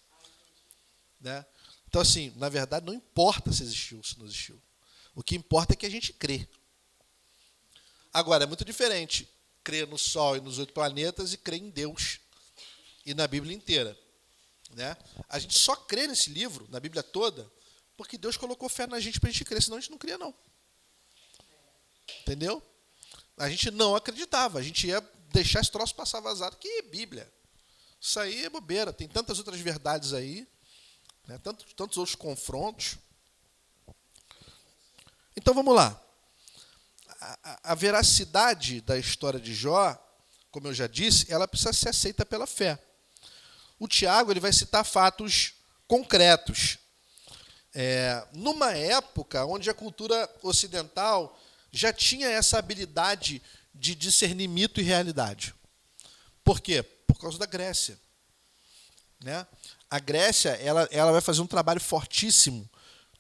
Né? Então, assim, na verdade, não importa se existiu ou se não existiu. O que importa é que a gente crê. Agora, é muito diferente crê no Sol e nos 8 planetas e crê em Deus e na Bíblia inteira, né? A gente só crê nesse livro, na Bíblia toda, porque Deus colocou fé na gente para a gente crer, senão a gente não cria, não. Entendeu? A gente não acreditava, a gente ia deixar esse troço passar vazado. Que Bíblia? Isso aí é bobeira, tem tantas outras verdades aí, né? Tantos outros confrontos. Então vamos lá. A veracidade da história de Jó, como eu já disse, ela precisa ser aceita pela fé. O Tiago ele vai citar fatos concretos. Numa época onde a cultura ocidental já tinha essa habilidade de discernir mito e realidade. Por quê? Por causa da Grécia, né? A Grécia ela vai fazer um trabalho fortíssimo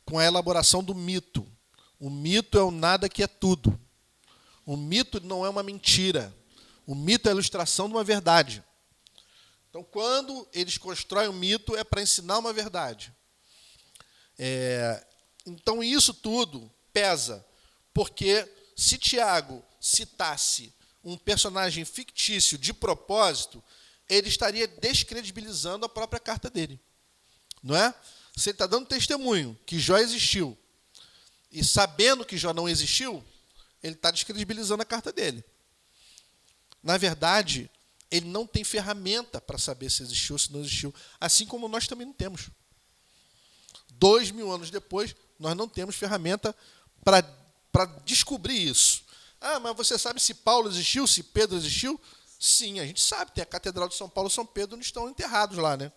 com a elaboração do mito. O mito é o nada que é tudo. O mito não é uma mentira. O mito é a ilustração de uma verdade. Então, quando eles constroem um mito, é para ensinar uma verdade. Então, isso tudo pesa, porque se Tiago citasse um personagem fictício de propósito, ele estaria descredibilizando a própria carta dele. Não é? Se ele está dando testemunho que Jó existiu, e sabendo que Jó não existiu, ele está descredibilizando a carta dele. Na verdade, ele não tem ferramenta para saber se existiu ou se não existiu, assim como nós também não temos. 2000 anos depois, nós não temos ferramenta para descobrir isso. Ah, mas você sabe se Paulo existiu, se Pedro existiu? Sim, a gente sabe. Tem a Catedral de São Paulo e São Pedro, onde estão enterrados lá, né?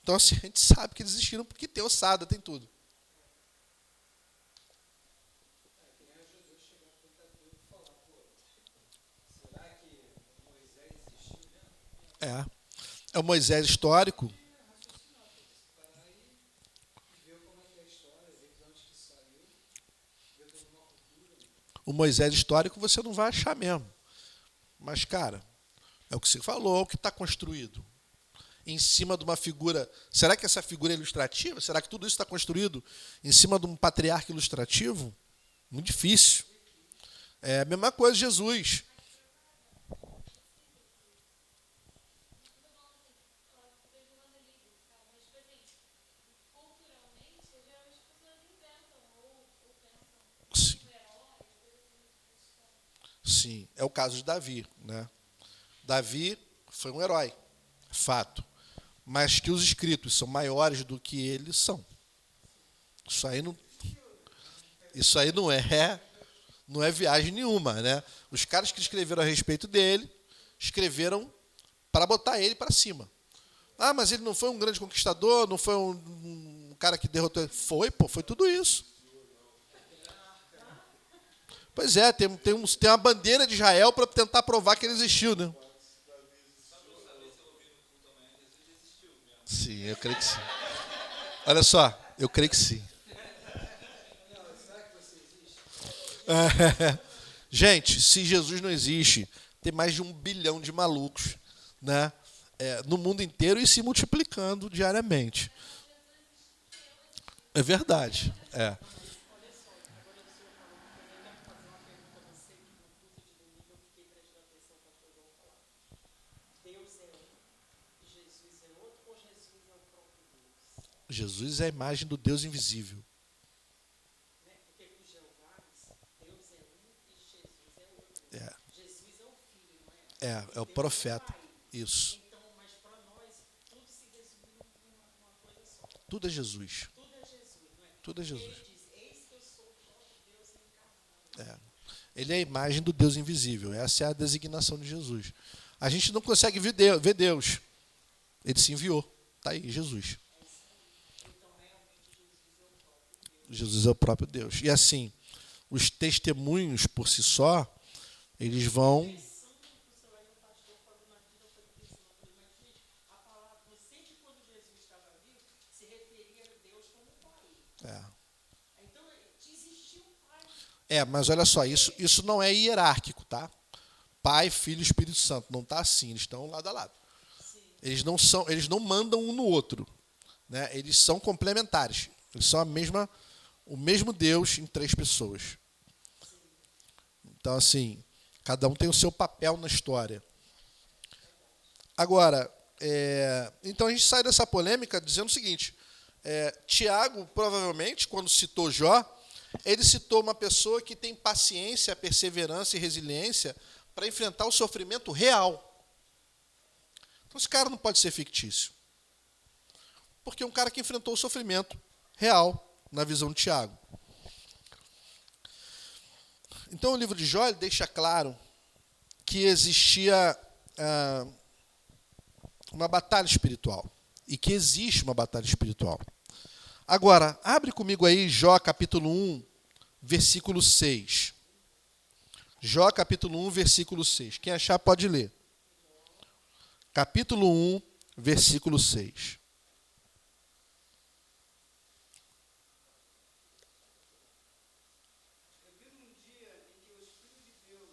Então, assim, a gente sabe que eles existiram porque tem ossada, tem tudo. É o Moisés histórico. O Moisés histórico você não vai achar mesmo. Mas, cara, é o que você falou, é o que está construído. Em cima de uma figura. Será que essa figura é ilustrativa? Será que tudo isso está construído em cima de um patriarca ilustrativo? Muito difícil. É a mesma coisa Jesus. Sim, é o caso de Davi, né? Davi foi um herói, fato. Mas que os escritos são maiores do que eles são. Isso aí não é viagem nenhuma, né? Os caras que escreveram a respeito dele, escreveram para botar ele para cima. Ah, mas ele não foi um grande conquistador, não foi um cara que derrotou ele. Foi tudo isso. Pois é, tem uma bandeira de Israel para tentar provar que ele existiu, né? Sim, eu creio que sim. Olha só, eu creio que sim. Gente, se Jesus não existe, tem mais de 1 bilhão de malucos, né? No mundo inteiro e se multiplicando diariamente. É verdade. Jesus é a imagem do Deus invisível. É o profeta. Isso. Tudo é Jesus. Tudo é Jesus. Ele é a imagem do Deus invisível. Essa é a designação de Jesus. A gente não consegue ver Deus. Ele se enviou. Está aí, Jesus. Jesus é o próprio Deus. E assim, os testemunhos por si só, eles vão... mas olha só, isso não é hierárquico, tá? Pai, Filho e Espírito Santo. Não está assim, eles estão lado a lado. Eles não mandam um no outro, né? Eles são complementares. Eles são o mesmo Deus em 3 pessoas. Então, assim, Cada um tem o seu papel na história. Agora, então a gente sai dessa polêmica dizendo o seguinte, Tiago, provavelmente, quando citou Jó, ele citou uma pessoa que tem paciência, perseverança e resiliência para enfrentar o sofrimento real. Então esse cara não pode ser fictício. Porque é um cara que enfrentou o sofrimento real, na visão de Tiago. Então o livro de Jó ele deixa claro que existia uma batalha espiritual. E que existe uma batalha espiritual. Agora, abre comigo aí Jó capítulo 1, versículo 6. Jó capítulo 1, versículo 6. Quem achar pode ler. Capítulo 1, versículo 6. Eu vi num dia em que os filhos de Deus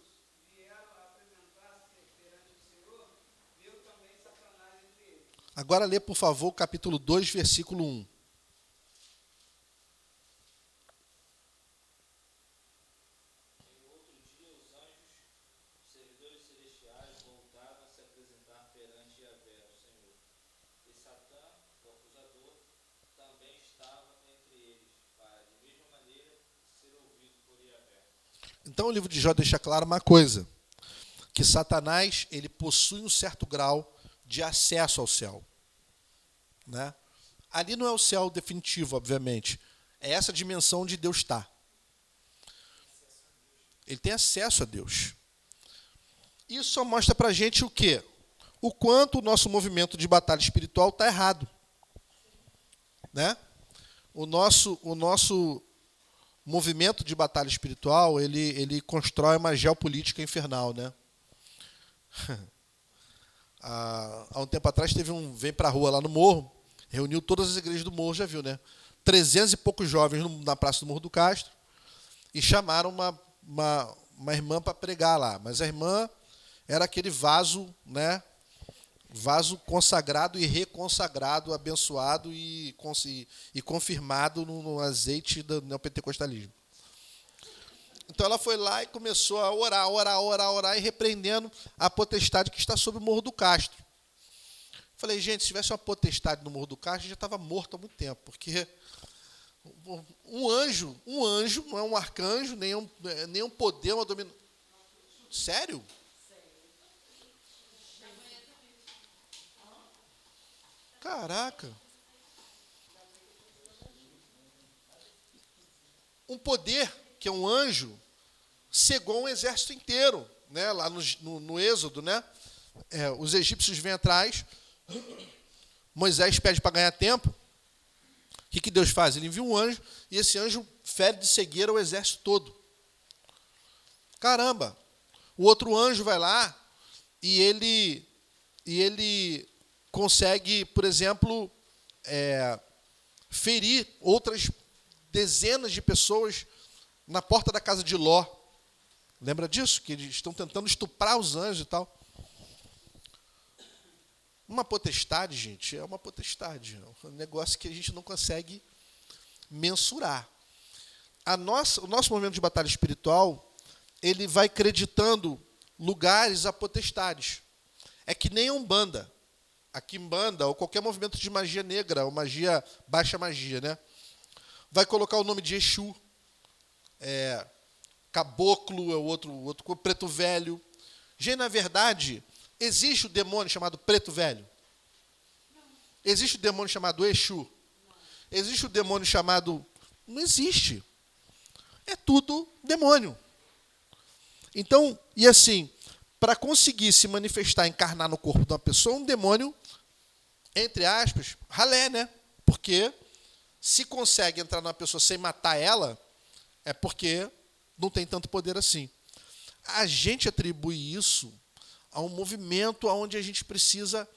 vieram a apresentar-se perante o Senhor, viu também Satanás entre eles. Agora lê, por favor, capítulo 2, versículo 1. Em outro dia, os anjos, servidores celestiais, voltaram a se apresentar perante Yahvé, o Senhor. E Satã, o acusador, também estava entre eles, para, de mesma maneira, ser ouvido por Yahvé. Então o livro de Jó deixa claro uma coisa, que Satanás ele possui um certo grau de acesso ao céu. Né? Ali não é o céu definitivo, obviamente. É essa dimensão onde Deus está. Ele tem acesso a Deus. Isso só mostra para a gente o quê? O quanto o nosso movimento de batalha espiritual está errado. Né? O nosso movimento de batalha espiritual, ele constrói uma geopolítica infernal. Né? Há um tempo atrás teve um Vem Pra Rua lá no Morro, reuniu todas as igrejas do Morro, já viu, né? 300 e poucos jovens na Praça do Morro do Castro e chamaram uma irmã para pregar lá. Mas a irmã era aquele vaso, né? Vaso consagrado e reconsagrado, abençoado e confirmado no azeite do neopentecostalismo. Então ela foi lá e começou a orar e repreendendo a potestade que está sobre o Morro do Castro. Falei, gente, se tivesse uma potestade no Morro do Castro, já estava morto há muito tempo, porque um anjo não é um arcanjo, nem um poder, uma dominação. Sério? Caraca. Um poder, que é um anjo, cegou um exército inteiro, né? Lá no Êxodo, né? Os egípcios vêm atrás, Moisés pede para ganhar tempo. O que Deus faz? Ele envia um anjo e esse anjo fere de cegueira o exército todo. Caramba! O outro anjo vai lá e ele consegue, por exemplo, ferir outras dezenas de pessoas na porta da casa de Ló. Lembra disso? Que eles estão tentando estuprar os anjos e tal. Uma potestade, gente, é uma potestade. É um negócio que a gente não consegue mensurar. O nosso movimento de batalha espiritual, ele vai acreditando lugares a potestades. É que nem a Umbanda. A Quimbanda, ou qualquer movimento de magia negra, ou magia, baixa magia, né? Vai colocar o nome de Exu. Caboclo é o outro preto velho. Gente, na verdade, existe o demônio chamado preto velho? Existe o demônio chamado Exu? Existe o demônio chamado... Não existe. É tudo demônio. Então, e assim, para conseguir se manifestar, encarnar no corpo de uma pessoa, um demônio, entre aspas, ralé, né? Porque se consegue entrar numa pessoa sem matar ela, é porque não tem tanto poder assim. A gente atribui isso a um movimento onde a gente precisa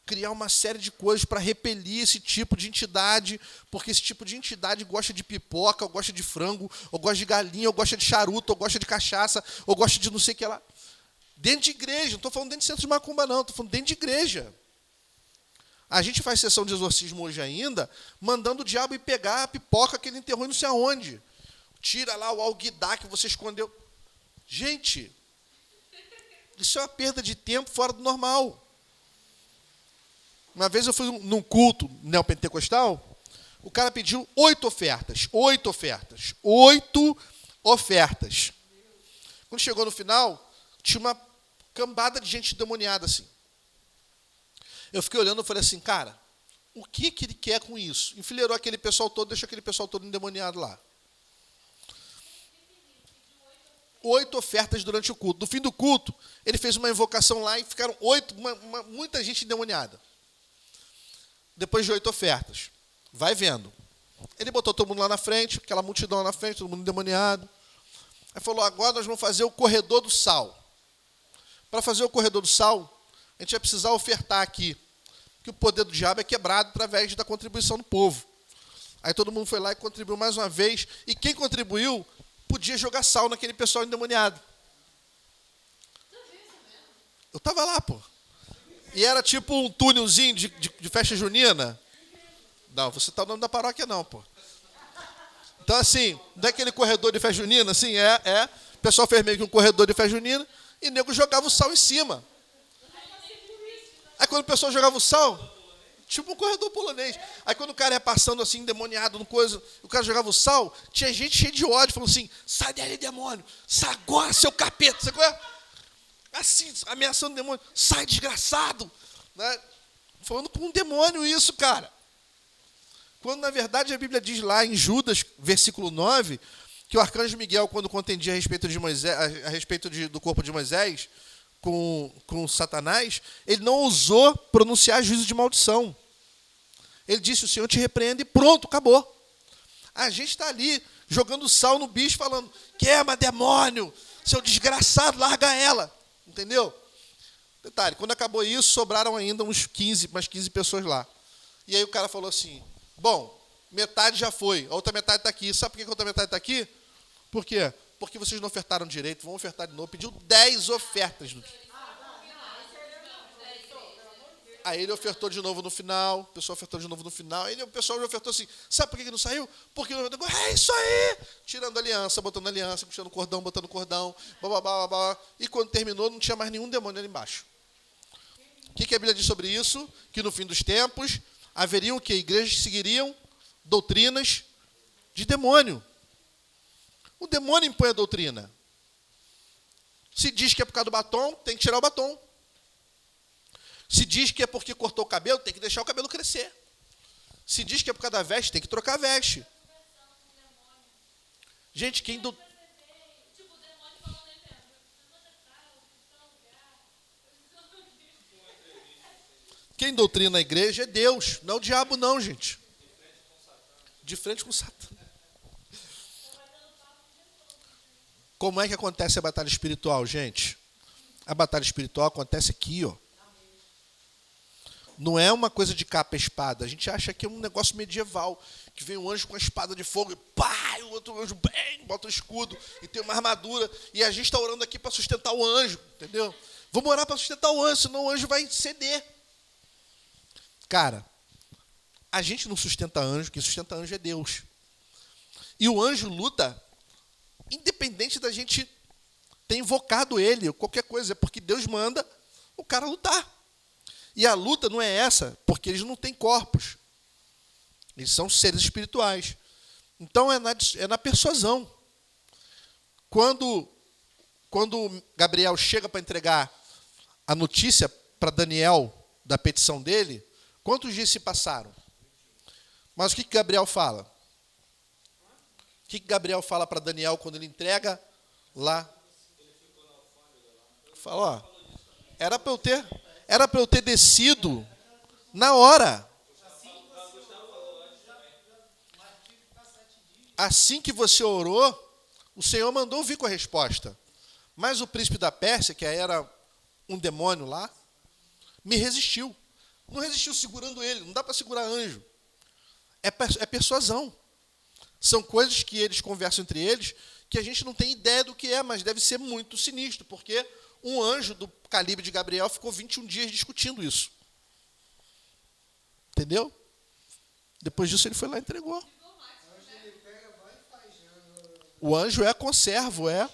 criar uma série de coisas para repelir esse tipo de entidade, porque esse tipo de entidade gosta de pipoca, ou gosta de frango, ou gosta de galinha, ou gosta de charuto, ou gosta de cachaça, ou gosta de não sei o que lá. Dentro de igreja, não estou falando dentro de centro de macumba, não, estou falando dentro de igreja. A gente faz sessão de exorcismo hoje ainda, mandando o diabo ir pegar a pipoca que ele enterrou em não sei aonde. Tira lá o alguidar que você escondeu. Gente, isso é uma perda de tempo fora do normal. Uma vez eu fui num culto neopentecostal, o cara pediu 8 ofertas. 8 ofertas. 8 ofertas. Quando chegou no final, tinha uma cambada de gente endemoniada assim. Eu fiquei olhando e falei assim, cara, o que ele quer com isso? Enfileirou aquele pessoal todo, deixou aquele pessoal todo endemoniado lá. 8 ofertas durante o culto. No fim do culto, ele fez uma invocação lá e ficaram 8, muita gente endemoniada. Depois de 8 ofertas. Vai vendo. Ele botou todo mundo lá na frente, aquela multidão lá na frente, todo mundo endemoniado. Aí falou, agora nós vamos fazer o corredor do sal. Para fazer o corredor do sal, a gente vai precisar ofertar aqui. Que o poder do diabo é quebrado através da contribuição do povo. Aí todo mundo foi lá e contribuiu mais uma vez. E quem contribuiu podia jogar sal naquele pessoal endemoniado. Eu estava lá, pô. E era tipo um túnelzinho de festa junina. Não, você tá o nome da paróquia não, pô. Então, assim, não é aquele corredor de festa junina, assim, o pessoal fez meio que um corredor de festa junina e o nego jogava o sal em cima. Aí quando o pessoal jogava o sal, tipo um corredor polonês. Aí quando o cara ia passando assim, endemoniado, no coisa, o cara jogava o sal, tinha gente cheia de ódio, falando assim, sai dali, demônio, sai agora, seu capeta, sabe qual é? Assim, ameaçando o demônio, sai, desgraçado. Né? Falando com um demônio isso, cara. Quando, na verdade, a Bíblia diz lá em Judas, versículo 9, que o arcanjo Miguel, quando contendia a respeito de Moisés, a respeito do corpo de Moisés com Satanás, ele não ousou pronunciar juízo de maldição. Ele disse, o Senhor te repreende e pronto, acabou. A gente está ali, jogando sal no bicho, falando, queima, demônio, seu desgraçado, larga ela. Entendeu? Detalhe, quando acabou isso, sobraram ainda umas 15 pessoas lá. E aí o cara falou assim, bom, metade já foi, a outra metade está aqui. Sabe por que a outra metade está aqui? Por quê? Porque vocês não ofertaram direito, vão ofertar de novo. Pediu 10 ofertas. Aí ele ofertou de novo no final, o pessoal ofertou de novo no final, aí o pessoal já ofertou assim, sabe por que não saiu? Porque é isso aí! Tirando aliança, botando aliança, puxando cordão, botando cordão, blá. E quando terminou, não tinha mais nenhum demônio ali embaixo. O que a Bíblia diz sobre isso? Que no fim dos tempos, haveriam o quê? Igrejas que seguiriam doutrinas de demônio. O demônio impõe a doutrina. Se diz que é por causa do batom, tem que tirar o batom. Se diz que é porque cortou o cabelo, tem que deixar o cabelo crescer. Se diz que é por causa da veste, tem que trocar a veste. Gente, quem doutrina a igreja é Deus, não é o diabo não, gente. De frente com Satã. Como é que acontece a batalha espiritual, gente? A batalha espiritual acontece aqui, ó. Não é uma coisa de capa e espada. A gente acha que é um negócio medieval, que vem um anjo com a espada de fogo, e pá, e o outro anjo bem, bota o escudo, e tem uma armadura, e a gente está orando aqui para sustentar o anjo, entendeu? Vamos orar para sustentar o anjo, senão o anjo vai ceder. Cara, a gente não sustenta anjo, quem sustenta anjo é Deus. E o anjo luta, independente da gente ter invocado ele, ou qualquer coisa, é porque Deus manda o cara lutar. E a luta não é essa, porque eles não têm corpos. Eles são seres espirituais. Então é na persuasão. Quando Gabriel chega para entregar a notícia para Daniel da petição dele, quantos dias se passaram? Mas o que Gabriel fala? O que Gabriel fala para Daniel quando ele entrega lá? Fala, ó, era para eu ter descido na hora. Assim que você orou, o Senhor mandou vir com a resposta. Mas o príncipe da Pérsia, que era um demônio lá, me resistiu. Não resistiu segurando ele, não dá para segurar anjo. É persuasão. São coisas que eles conversam entre eles que a gente não tem ideia do que é, mas deve ser muito sinistro, porque um anjo do calibre de Gabriel ficou 21 dias discutindo isso. Entendeu? Depois disso ele foi lá e entregou. O anjo é conservo, é.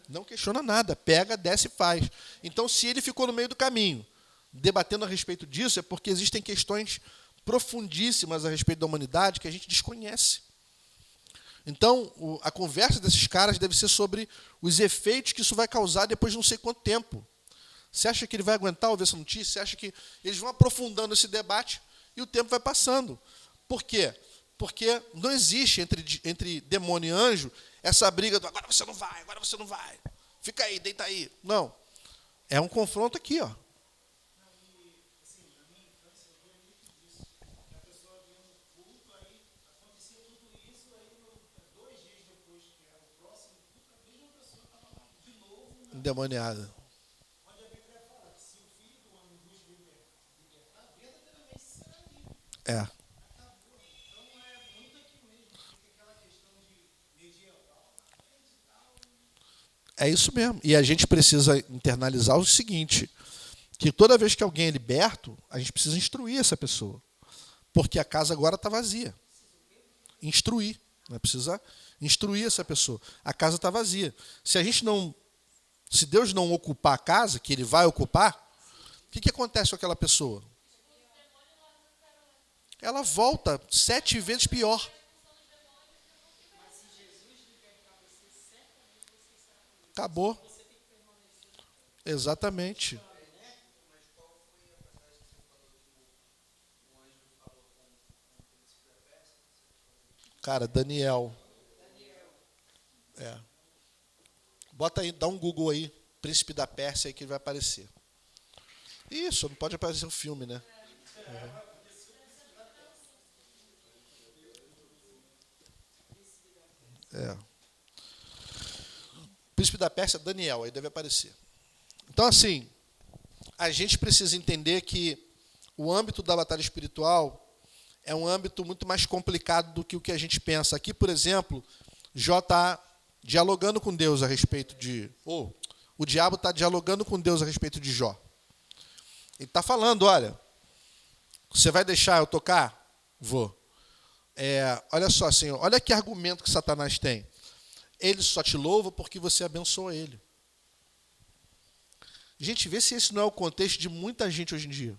Não questiona nada. Pega, desce e faz. Então, se ele ficou no meio do caminho, debatendo a respeito disso, é porque existem questões profundíssimas a respeito da humanidade que a gente desconhece. Então, a conversa desses caras deve ser sobre os efeitos que isso vai causar depois de não sei quanto tempo. Você acha que ele vai aguentar ouvir essa notícia? Você acha que eles vão aprofundando esse debate e o tempo vai passando? Por quê? Porque não existe entre demônio e anjo essa briga do agora você não vai. Fica aí, deita aí. Não. É um confronto aqui, ó. Endemoniada. É. É isso mesmo. E a gente precisa internalizar o seguinte, que toda vez que alguém é liberto, a gente precisa instruir essa pessoa. Porque a casa agora está vazia. Instruir. Né? Precisa instruir essa pessoa. A casa está vazia. Se Deus não ocupar a casa, que ele vai ocupar, o que acontece com aquela pessoa? Ela volta 7 vezes pior. Acabou. Exatamente. Cara, Daniel. É. Bota aí, dá um Google aí, Príncipe da Pérsia, aí que vai aparecer. Isso, não pode aparecer o filme, né? É. Príncipe da Pérsia, Daniel, aí deve aparecer. Então, assim, a gente precisa entender que o âmbito da batalha espiritual é um âmbito muito mais complicado do que o que a gente pensa. Aqui, por exemplo, Jó está dialogando com Deus a respeito de... o diabo está dialogando com Deus a respeito de Jó. Ele está falando, olha, você vai deixar eu tocar? Vou. Olha só, Senhor, olha que argumento que Satanás tem. Ele só te louva porque você abençoa ele. Gente, vê se esse não é o contexto de muita gente hoje em dia.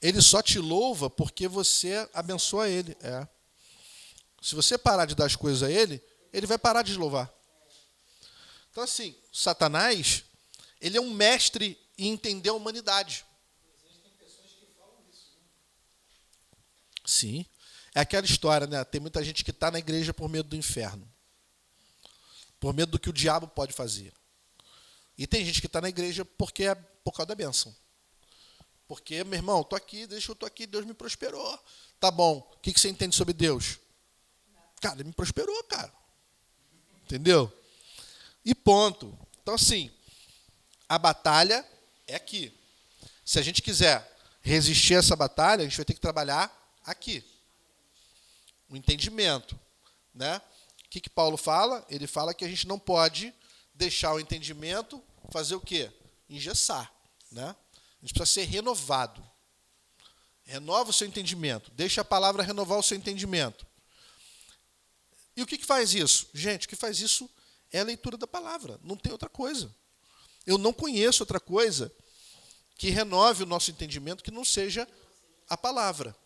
Ele só te louva porque você abençoa ele. Se você parar de dar as coisas a ele, ele vai parar de te louvar. Então, assim, Satanás, ele é um mestre em entender a humanidade. Sim. É aquela história, né? Tem muita gente que está na igreja por medo do inferno. Por medo do que o diabo pode fazer. E tem gente que está na igreja porque é por causa da bênção. Porque, meu irmão, estou aqui, deixa eu estou aqui, Deus me prosperou. Tá bom. O que você entende sobre Deus? Cara, ele me prosperou, cara. Entendeu? E ponto. Então, assim, a batalha é aqui. Se a gente quiser resistir a essa batalha, a gente vai ter que trabalhar aqui. O entendimento. Né? O que Paulo fala? Ele fala que a gente não pode deixar o entendimento fazer o quê? Engessar. Né? A gente precisa ser renovado. Renova o seu entendimento. Deixa a palavra renovar o seu entendimento. E o que faz isso? Gente, o que faz isso é a leitura da palavra. Não tem outra coisa. Eu não conheço outra coisa que renove o nosso entendimento que não seja a palavra.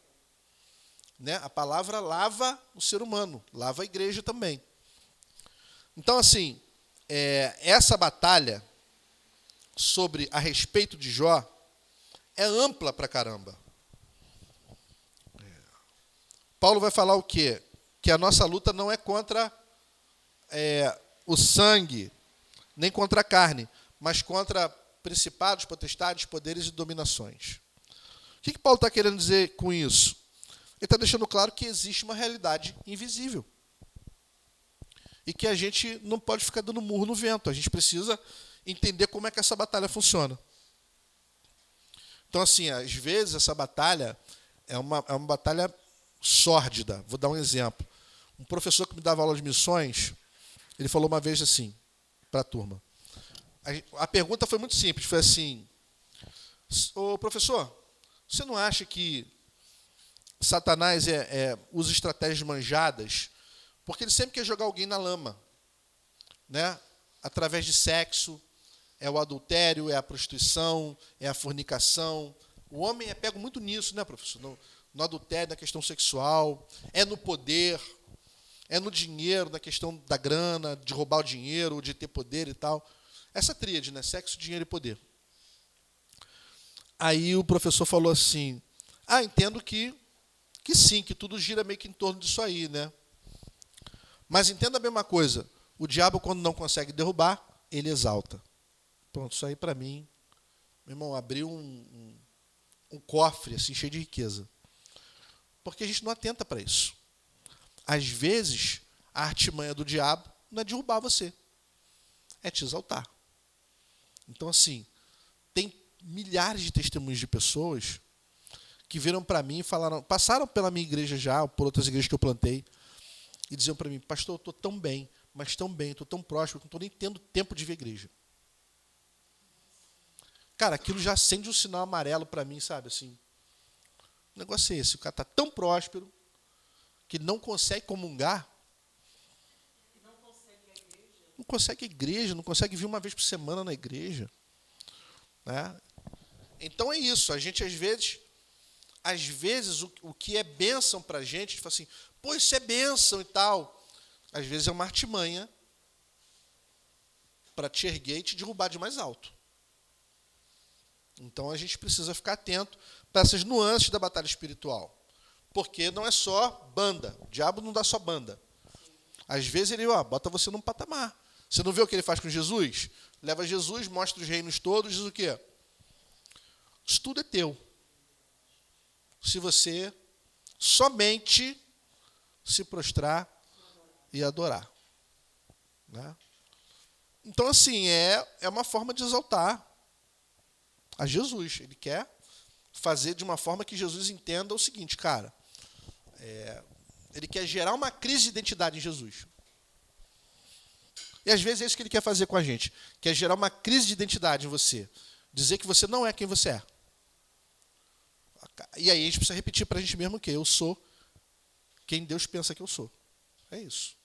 Né? A palavra lava o ser humano, lava a igreja também. Então, assim, essa batalha a respeito de Jó é ampla pra caramba. Paulo vai falar o quê? Que a nossa luta não é contra o sangue, nem contra a carne, mas contra principados, potestades, poderes e dominações. O que Paulo está querendo dizer com isso? Ele está deixando claro que existe uma realidade invisível. E que a gente não pode ficar dando murro no vento. A gente precisa entender como é que essa batalha funciona. Então, assim, às vezes essa batalha é uma batalha sórdida. Vou dar um exemplo. Um professor que me dava aula de missões, ele falou uma vez assim, para a turma. A pergunta foi muito simples, foi assim, ô professor, você não acha que Satanás usa estratégias manjadas? Porque ele sempre quer jogar alguém na lama. né? Através de sexo, é o adultério, é a prostituição, é a fornicação. O homem é pego muito nisso, né, professor? No adultério, na questão sexual, é no poder, é no dinheiro, na questão da grana, de roubar o dinheiro, de ter poder e tal. Essa tríade, né? Sexo, dinheiro e poder. Aí o professor falou assim, entendo que sim, que tudo gira meio que em torno disso aí, né? Mas entenda bem uma coisa, o diabo, quando não consegue derrubar, ele exalta. Pronto, isso aí para mim, meu irmão, abriu um cofre assim, cheio de riqueza. Porque a gente não atenta para isso. Às vezes, a artimanha do diabo não é derrubar você, é te exaltar. Então, assim, tem milhares de testemunhos de pessoas que viram para mim e falaram, passaram pela minha igreja já, ou por outras igrejas que eu plantei, e diziam para mim, pastor, eu estou tão bem, mas tão bem, estou tão próspero, que não estou nem tendo tempo de ver igreja. Cara, aquilo já acende um sinal amarelo para mim, sabe? Assim, o negócio é esse, o cara está tão próspero que não consegue comungar, não consegue a igreja, não consegue vir uma vez por semana na igreja, né? Então é isso, a gente às vezes o que é bênção para a gente fala assim, pô, isso é bênção e tal. Às vezes é uma artimanha para te erguer e te derrubar de mais alto. Então a gente precisa ficar atento para essas nuances da batalha espiritual. Porque não é só banda. O diabo não dá só banda. Às vezes ele bota você num patamar. Você não vê o que ele faz com Jesus? Leva Jesus, mostra os reinos todos, diz o quê? Isso tudo é teu. Se você somente se prostrar e adorar. Né? Então, assim, é uma forma de exaltar a Jesus. Ele quer fazer de uma forma que Jesus entenda o seguinte, cara, ele quer gerar uma crise de identidade em Jesus. E às vezes é isso que ele quer fazer com a gente. Quer gerar uma crise de identidade em você. Dizer que você não é quem você é. E aí a gente precisa repetir para a gente mesmo que eu sou quem Deus pensa que eu sou. É isso.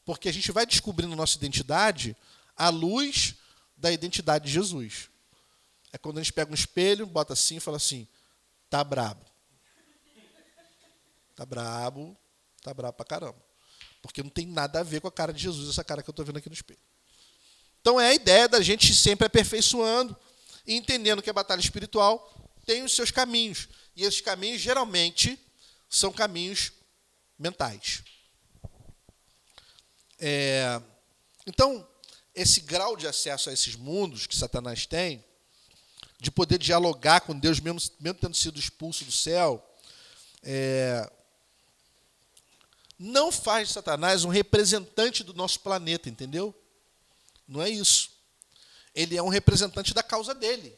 Porque a gente vai descobrindo nossa identidade à luz da identidade de Jesus. É quando a gente pega um espelho, bota assim e fala assim, tá brabo. Tá brabo pra caramba. Porque não tem nada a ver com a cara de Jesus, essa cara que eu estou vendo aqui no espelho. Então é a ideia da gente sempre aperfeiçoando e entendendo que a batalha espiritual tem os seus caminhos. E esses caminhos, geralmente, são caminhos mentais. Então, esse grau de acesso a esses mundos que Satanás tem, de poder dialogar com Deus, mesmo tendo sido expulso do céu, não faz de Satanás um representante do nosso planeta, entendeu? Não é isso. Ele é um representante da causa dele.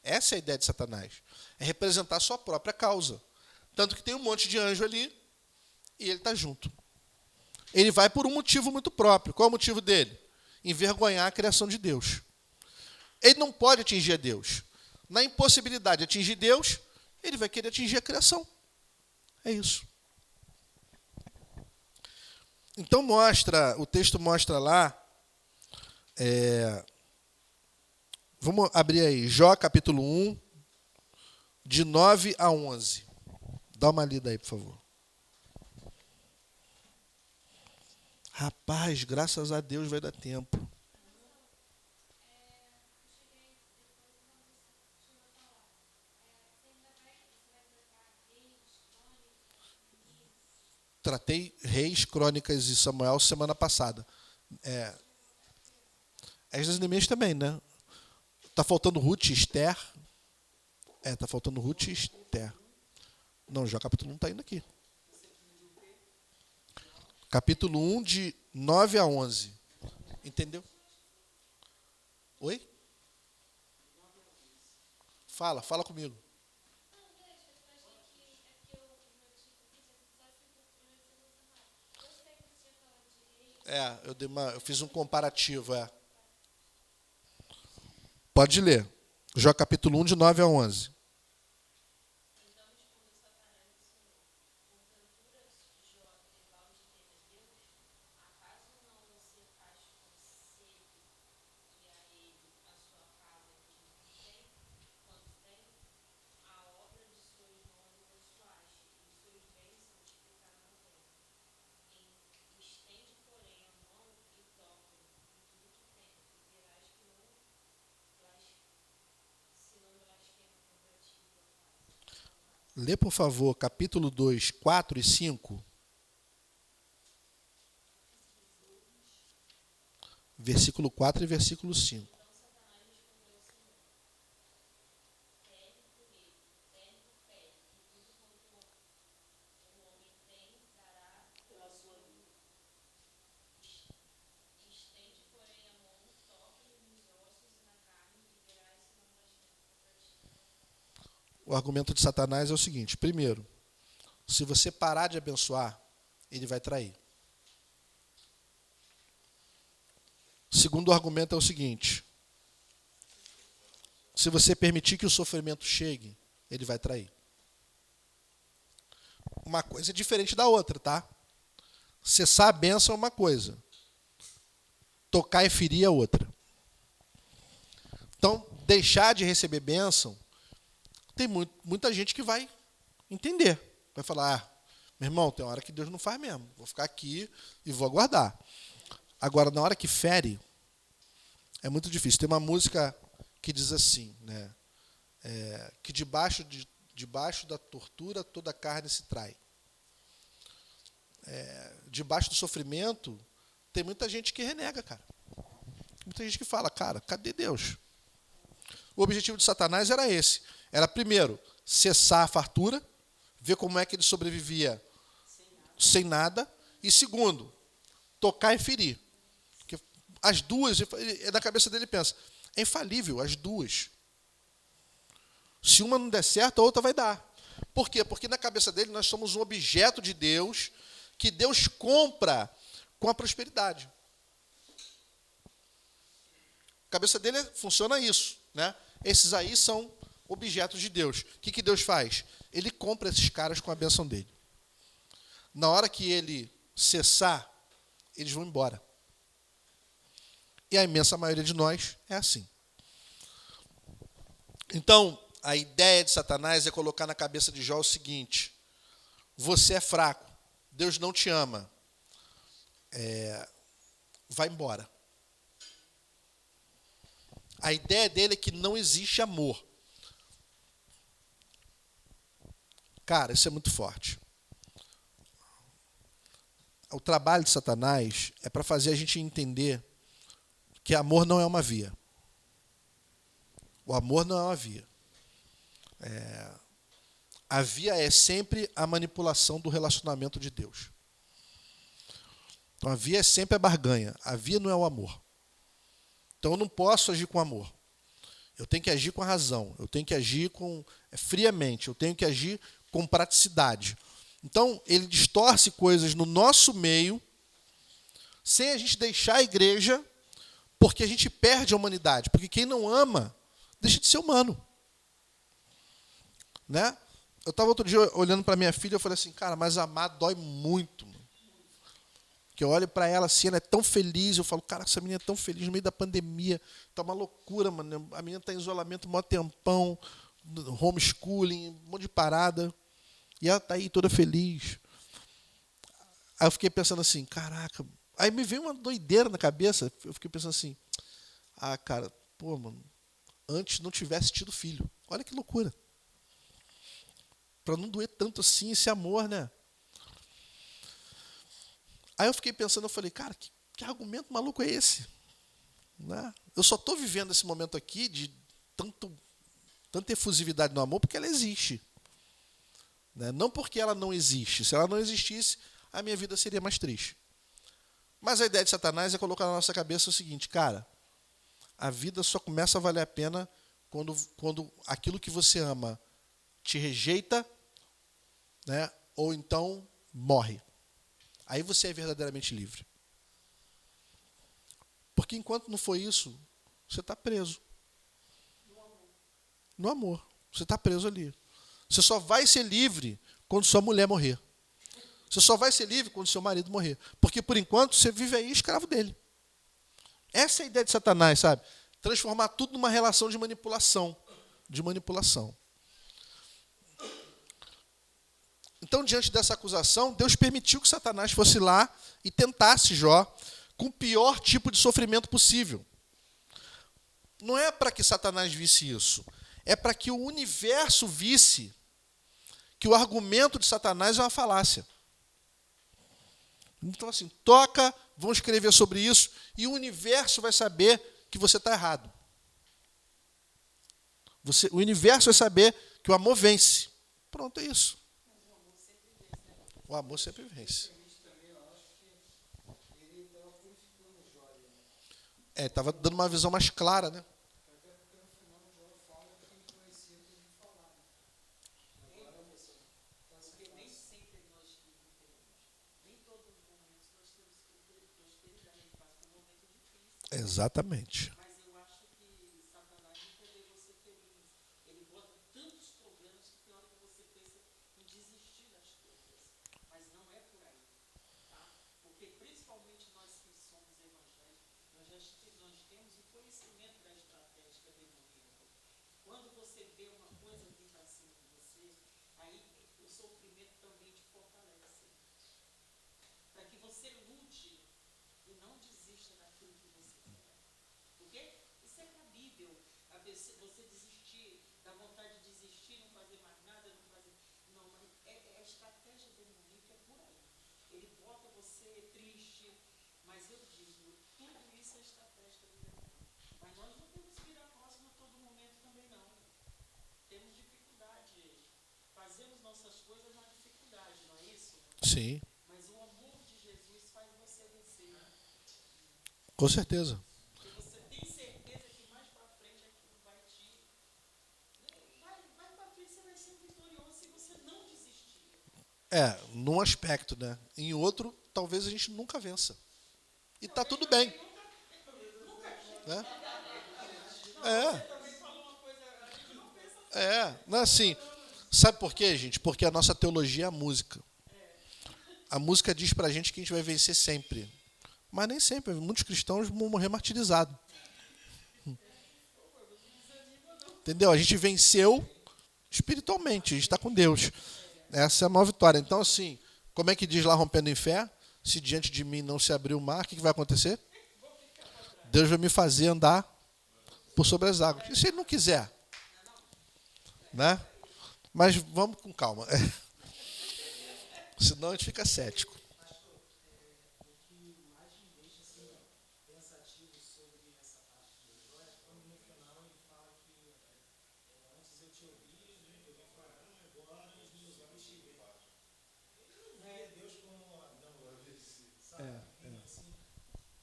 Essa é a ideia de Satanás. É representar a sua própria causa. Tanto que tem um monte de anjo ali e ele está junto. Ele vai por um motivo muito próprio. Qual é o motivo dele? Envergonhar a criação de Deus. Ele não pode atingir a Deus. Na impossibilidade de atingir Deus, ele vai querer atingir a criação. É isso. Então o texto mostra lá, vamos abrir aí, Jó capítulo 1, de 9 a 11. Dá uma lida aí, por favor. Rapaz, graças a Deus vai dar tempo. Tratei Reis, Crônicas e Samuel semana passada. Esdras e Neemias também, né? Tá faltando Ruth e Esther. Tá faltando Ruth e Esther. Não, já o capítulo 1 está indo aqui. Capítulo 1, de 9 a 11. Entendeu? Oi? Fala comigo. Eu fiz um comparativo. Pode ler. Jó capítulo 1, de 9 a 11. Acaso não se faz Lê, por favor, capítulo 2, 4 e 5. Versículo 4 e versículo 5. O argumento de Satanás é o seguinte: primeiro, se você parar de abençoar, ele vai trair. Segundo argumento é o seguinte: se você permitir que o sofrimento chegue, ele vai trair. Uma coisa é diferente da outra, tá? Cessar a bênção é uma coisa, tocar e ferir é outra. Então, deixar de receber bênção, tem muita gente que vai entender. Vai falar, meu irmão, tem hora que Deus não faz mesmo. Vou ficar aqui e vou aguardar. Agora, na hora que fere, é muito difícil. Tem uma música que diz assim, né? Que debaixo da tortura toda a carne se trai. Debaixo do sofrimento, tem muita gente que renega, cara. Muita gente que fala, cara, cadê Deus? O objetivo de Satanás era esse. Era, primeiro, cessar a fartura, ver como é que ele sobrevivia sem nada. E, segundo, tocar e ferir. Porque as duas, na cabeça dele pensa, é infalível, as duas. Se uma não der certo, a outra vai dar. Por quê? Porque na cabeça dele nós somos um objeto de Deus que Deus compra com a prosperidade. A cabeça dele funciona isso, né? Esses aí são objetos de Deus. O que Deus faz? Ele compra esses caras com a bênção dele. Na hora que ele cessar, eles vão embora. E a imensa maioria de nós é assim. Então, a ideia de Satanás é colocar na cabeça de Jó o seguinte: você é fraco, Deus não te ama, vai embora. A ideia dele é que não existe amor. Cara, isso é muito forte. O trabalho de Satanás é para fazer a gente entender que amor não é uma via. O amor não é uma via. A via é sempre a manipulação do relacionamento de Deus. Então, a via é sempre a barganha. A via não é o amor. Então, eu não posso agir com amor. Eu tenho que agir com a razão. Eu tenho que agir friamente. Eu tenho que agir com praticidade. Então, ele distorce coisas no nosso meio, sem a gente deixar a igreja, porque a gente perde a humanidade. Porque quem não ama, deixa de ser humano. Né? Eu estava outro dia olhando para minha filha e eu falei assim, cara, mas amar dói muito. Mano. Que eu olho para ela assim, ela é tão feliz, eu falo, cara, essa menina é tão feliz no meio da pandemia, tá uma loucura, mano. A menina está em isolamento, mó tempão, homeschooling, um monte de parada, e ela está aí toda feliz. Aí eu fiquei pensando assim, caraca, aí me veio uma doideira na cabeça, eu fiquei pensando assim, cara, pô, mano, antes não tivesse tido filho, olha que loucura. Para não doer tanto assim esse amor, né? Aí eu fiquei pensando, eu falei, cara, que argumento maluco é esse? Né? Eu só estou vivendo esse momento aqui de tanta efusividade no amor porque ela existe. Né? Não porque ela não existe. Se ela não existisse, a minha vida seria mais triste. Mas a ideia de Satanás é colocar na nossa cabeça o seguinte, cara, a vida só começa a valer a pena quando aquilo que você ama te rejeita, né? Ou então morre. Aí você é verdadeiramente livre. Porque enquanto não for isso, você está preso. No amor. Você está preso ali. Você só vai ser livre quando sua mulher morrer. Você só vai ser livre quando seu marido morrer. Porque, por enquanto, você vive aí escravo dele. Essa é a ideia de Satanás, sabe? Transformar tudo numa relação de manipulação. De manipulação. Então, diante dessa acusação, Deus permitiu que Satanás fosse lá e tentasse Jó com o pior tipo de sofrimento possível. Não é para que Satanás visse isso. É para que o universo visse que o argumento de Satanás é uma falácia. Então, assim, toca, vão escrever sobre isso, e o universo vai saber que você está errado. O universo vai saber que o amor vence. Pronto, é isso. O amor sempre vence. Estava dando uma visão mais clara, né? Porque nem sempre nós entendemos. Nem todos os momentos nós temos prosperidade. A gente passa por um momento difícil. Exatamente. Mas eu acho que Satanás nunca vê você feliz. Ele bota tantos problemas que tem hora que você pensa em desistir das coisas. Mas não é por aí. Tá? Porque principalmente nós que somos evangélicos, nós temos o conhecimento da estratégia demoníaca. Quando você vê uma coisa vir para cima de você, aí o sofrimento também te fortalece. Para que você lute e não desista daquilo que você quer. Porque isso é cabível. Você desistir, dá vontade de desistir, não fazer mais nada, não fazer. Não, mas a estratégia demoníaca é por aí. Ele bota você triste, mas eu digo, tudo isso é estratégia do demônio. Mas nós não temos que virar próximo a todo momento também, não. Temos dificuldade. Fazemos nossas coisas na dificuldade, não é isso? Sim, Mas o amor de Jesus faz você vencer. com certeza. Porque você tem certeza que mais para frente aquilo vai te. Vai para frente, você vai ser vitorioso se você não desistir. Num aspecto, né? Em outro, talvez a gente nunca vença. E tá tudo bem. Né? Também falou uma coisa, a gente não pensa Não é assim. Sabe por quê, gente? Porque a nossa teologia é a música. A música diz pra gente que a gente vai vencer sempre. Mas nem sempre. Muitos cristãos vão morrer martirizados. Entendeu? A gente venceu espiritualmente. A gente está com Deus. Essa é a maior vitória. Então, assim, como é que diz lá Rompendo em Fé? Se diante de mim não se abrir o mar, o que vai acontecer? Deus vai me fazer andar por sobre as águas. E se Ele não quiser? Né? Mas vamos com calma. Senão a gente fica cético.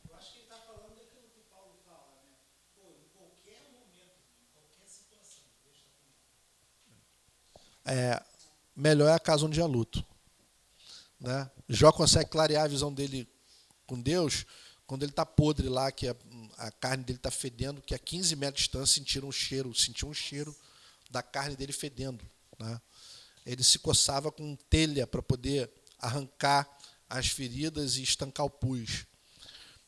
Eu acho que ele está falando daquilo que Paulo fala, né? Pô, em qualquer momento, em qualquer situação, Deus está comigo. Melhor é a casa onde há luto. Né? Jó consegue clarear a visão dele com Deus quando ele está podre lá, que a carne dele está fedendo, que a 15 metros de distância sentiu um cheiro da carne dele fedendo. Né? Ele se coçava com telha para poder arrancar as feridas e estancar o pus.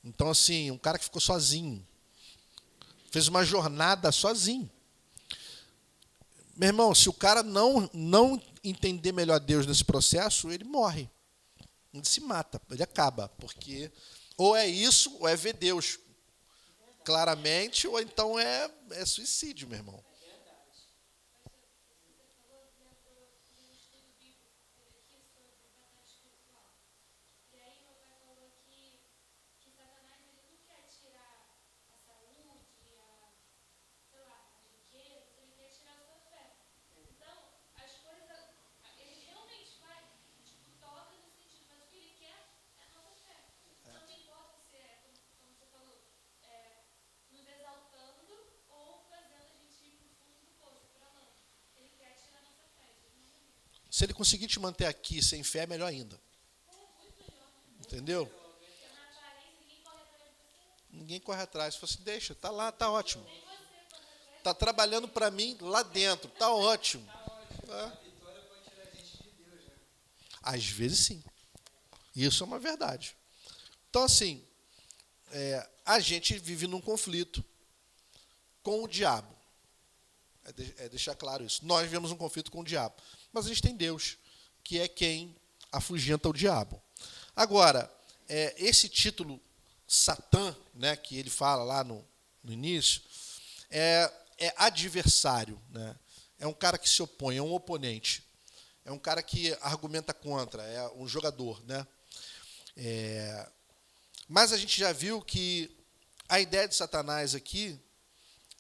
Então, assim, um cara que ficou sozinho, fez uma jornada sozinho. Meu irmão, se o cara não entender melhor Deus nesse processo, ele morre. Ele se mata, ele acaba. Porque ou é isso, ou é ver Deus claramente, ou então é suicídio, meu irmão. Se ele conseguir te manter aqui sem fé, é melhor ainda. Entendeu? Ninguém corre atrás. Você fala assim, deixa, tá lá, tá ótimo. Tá trabalhando para mim lá dentro, tá ótimo. A vitória pode tirar a gente de Deus, né? Às vezes sim. Isso é uma verdade. Então, assim, a gente vive num conflito com o diabo. É deixar claro isso. Nós vivemos um conflito com o diabo. Mas a gente tem Deus, que é quem afugenta o diabo. Agora, esse título Satã, né, que ele fala lá no início, é adversário. Né? É um cara que se opõe, é um oponente. é um cara que argumenta contra, é um jogador, né? Mas a gente já viu que a ideia de Satanás aqui,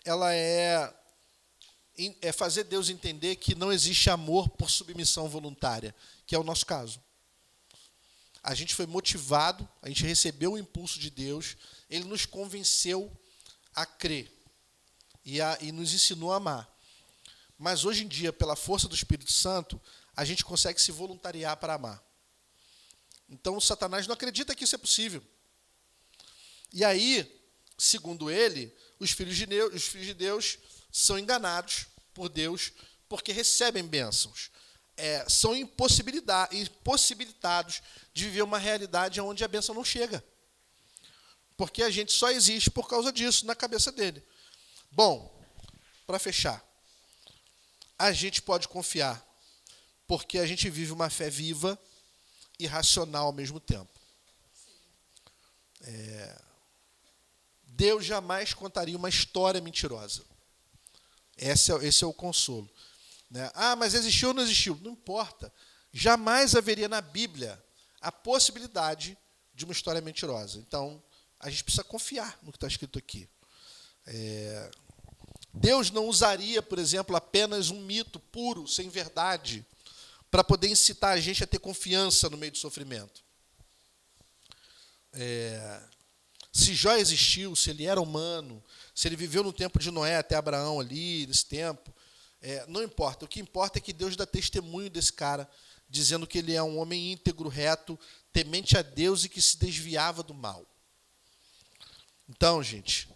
ela é fazer Deus entender que não existe amor por submissão voluntária, que é o nosso caso. A gente foi motivado, a gente recebeu o impulso de Deus, Ele nos convenceu a crer e nos ensinou a amar. Mas hoje em dia, pela força do Espírito Santo, a gente consegue se voluntariar para amar. Então, o Satanás não acredita que isso é possível. E aí, segundo ele, os filhos de Deus são enganados por Deus porque recebem bênçãos. São impossibilitados de viver uma realidade onde a bênção não chega. Porque a gente só existe por causa disso na cabeça dele. Bom, para fechar, a gente pode confiar, porque a gente vive uma fé viva e racional ao mesmo tempo. Deus jamais contaria uma história mentirosa. Esse é o consolo. Né? Ah, mas existiu ou não existiu? Não importa. Jamais haveria na Bíblia a possibilidade de uma história mentirosa. Então, a gente precisa confiar no que está escrito aqui. Deus não usaria, por exemplo, apenas um mito puro, sem verdade, para poder incitar a gente a ter confiança no meio do sofrimento. Se Jó existiu, se ele era humano, se ele viveu no tempo de Noé até Abraão ali, nesse tempo, não importa. O que importa é que Deus dá testemunho desse cara, dizendo que ele é um homem íntegro, reto, temente a Deus e que se desviava do mal. Então, gente,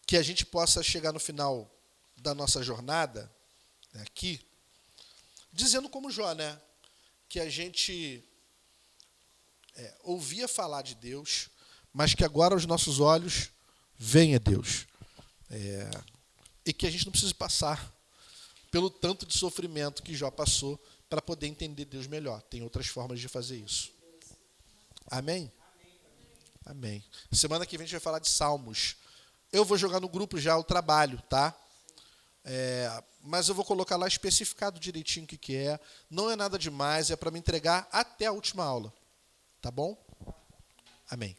que a gente possa chegar no final da nossa jornada, né, aqui, dizendo como Jó, né, que a gente ouvia falar de Deus, mas que agora aos nossos olhos venha Deus. E que a gente não precise passar pelo tanto de sofrimento que Jó passou para poder entender Deus melhor. Tem outras formas de fazer isso. Amém? Amém. Semana que vem a gente vai falar de Salmos. Eu vou jogar no grupo já o trabalho, tá? Mas eu vou colocar lá especificado direitinho o que é. Não é nada demais, é para me entregar até a última aula. Tá bom? Amém.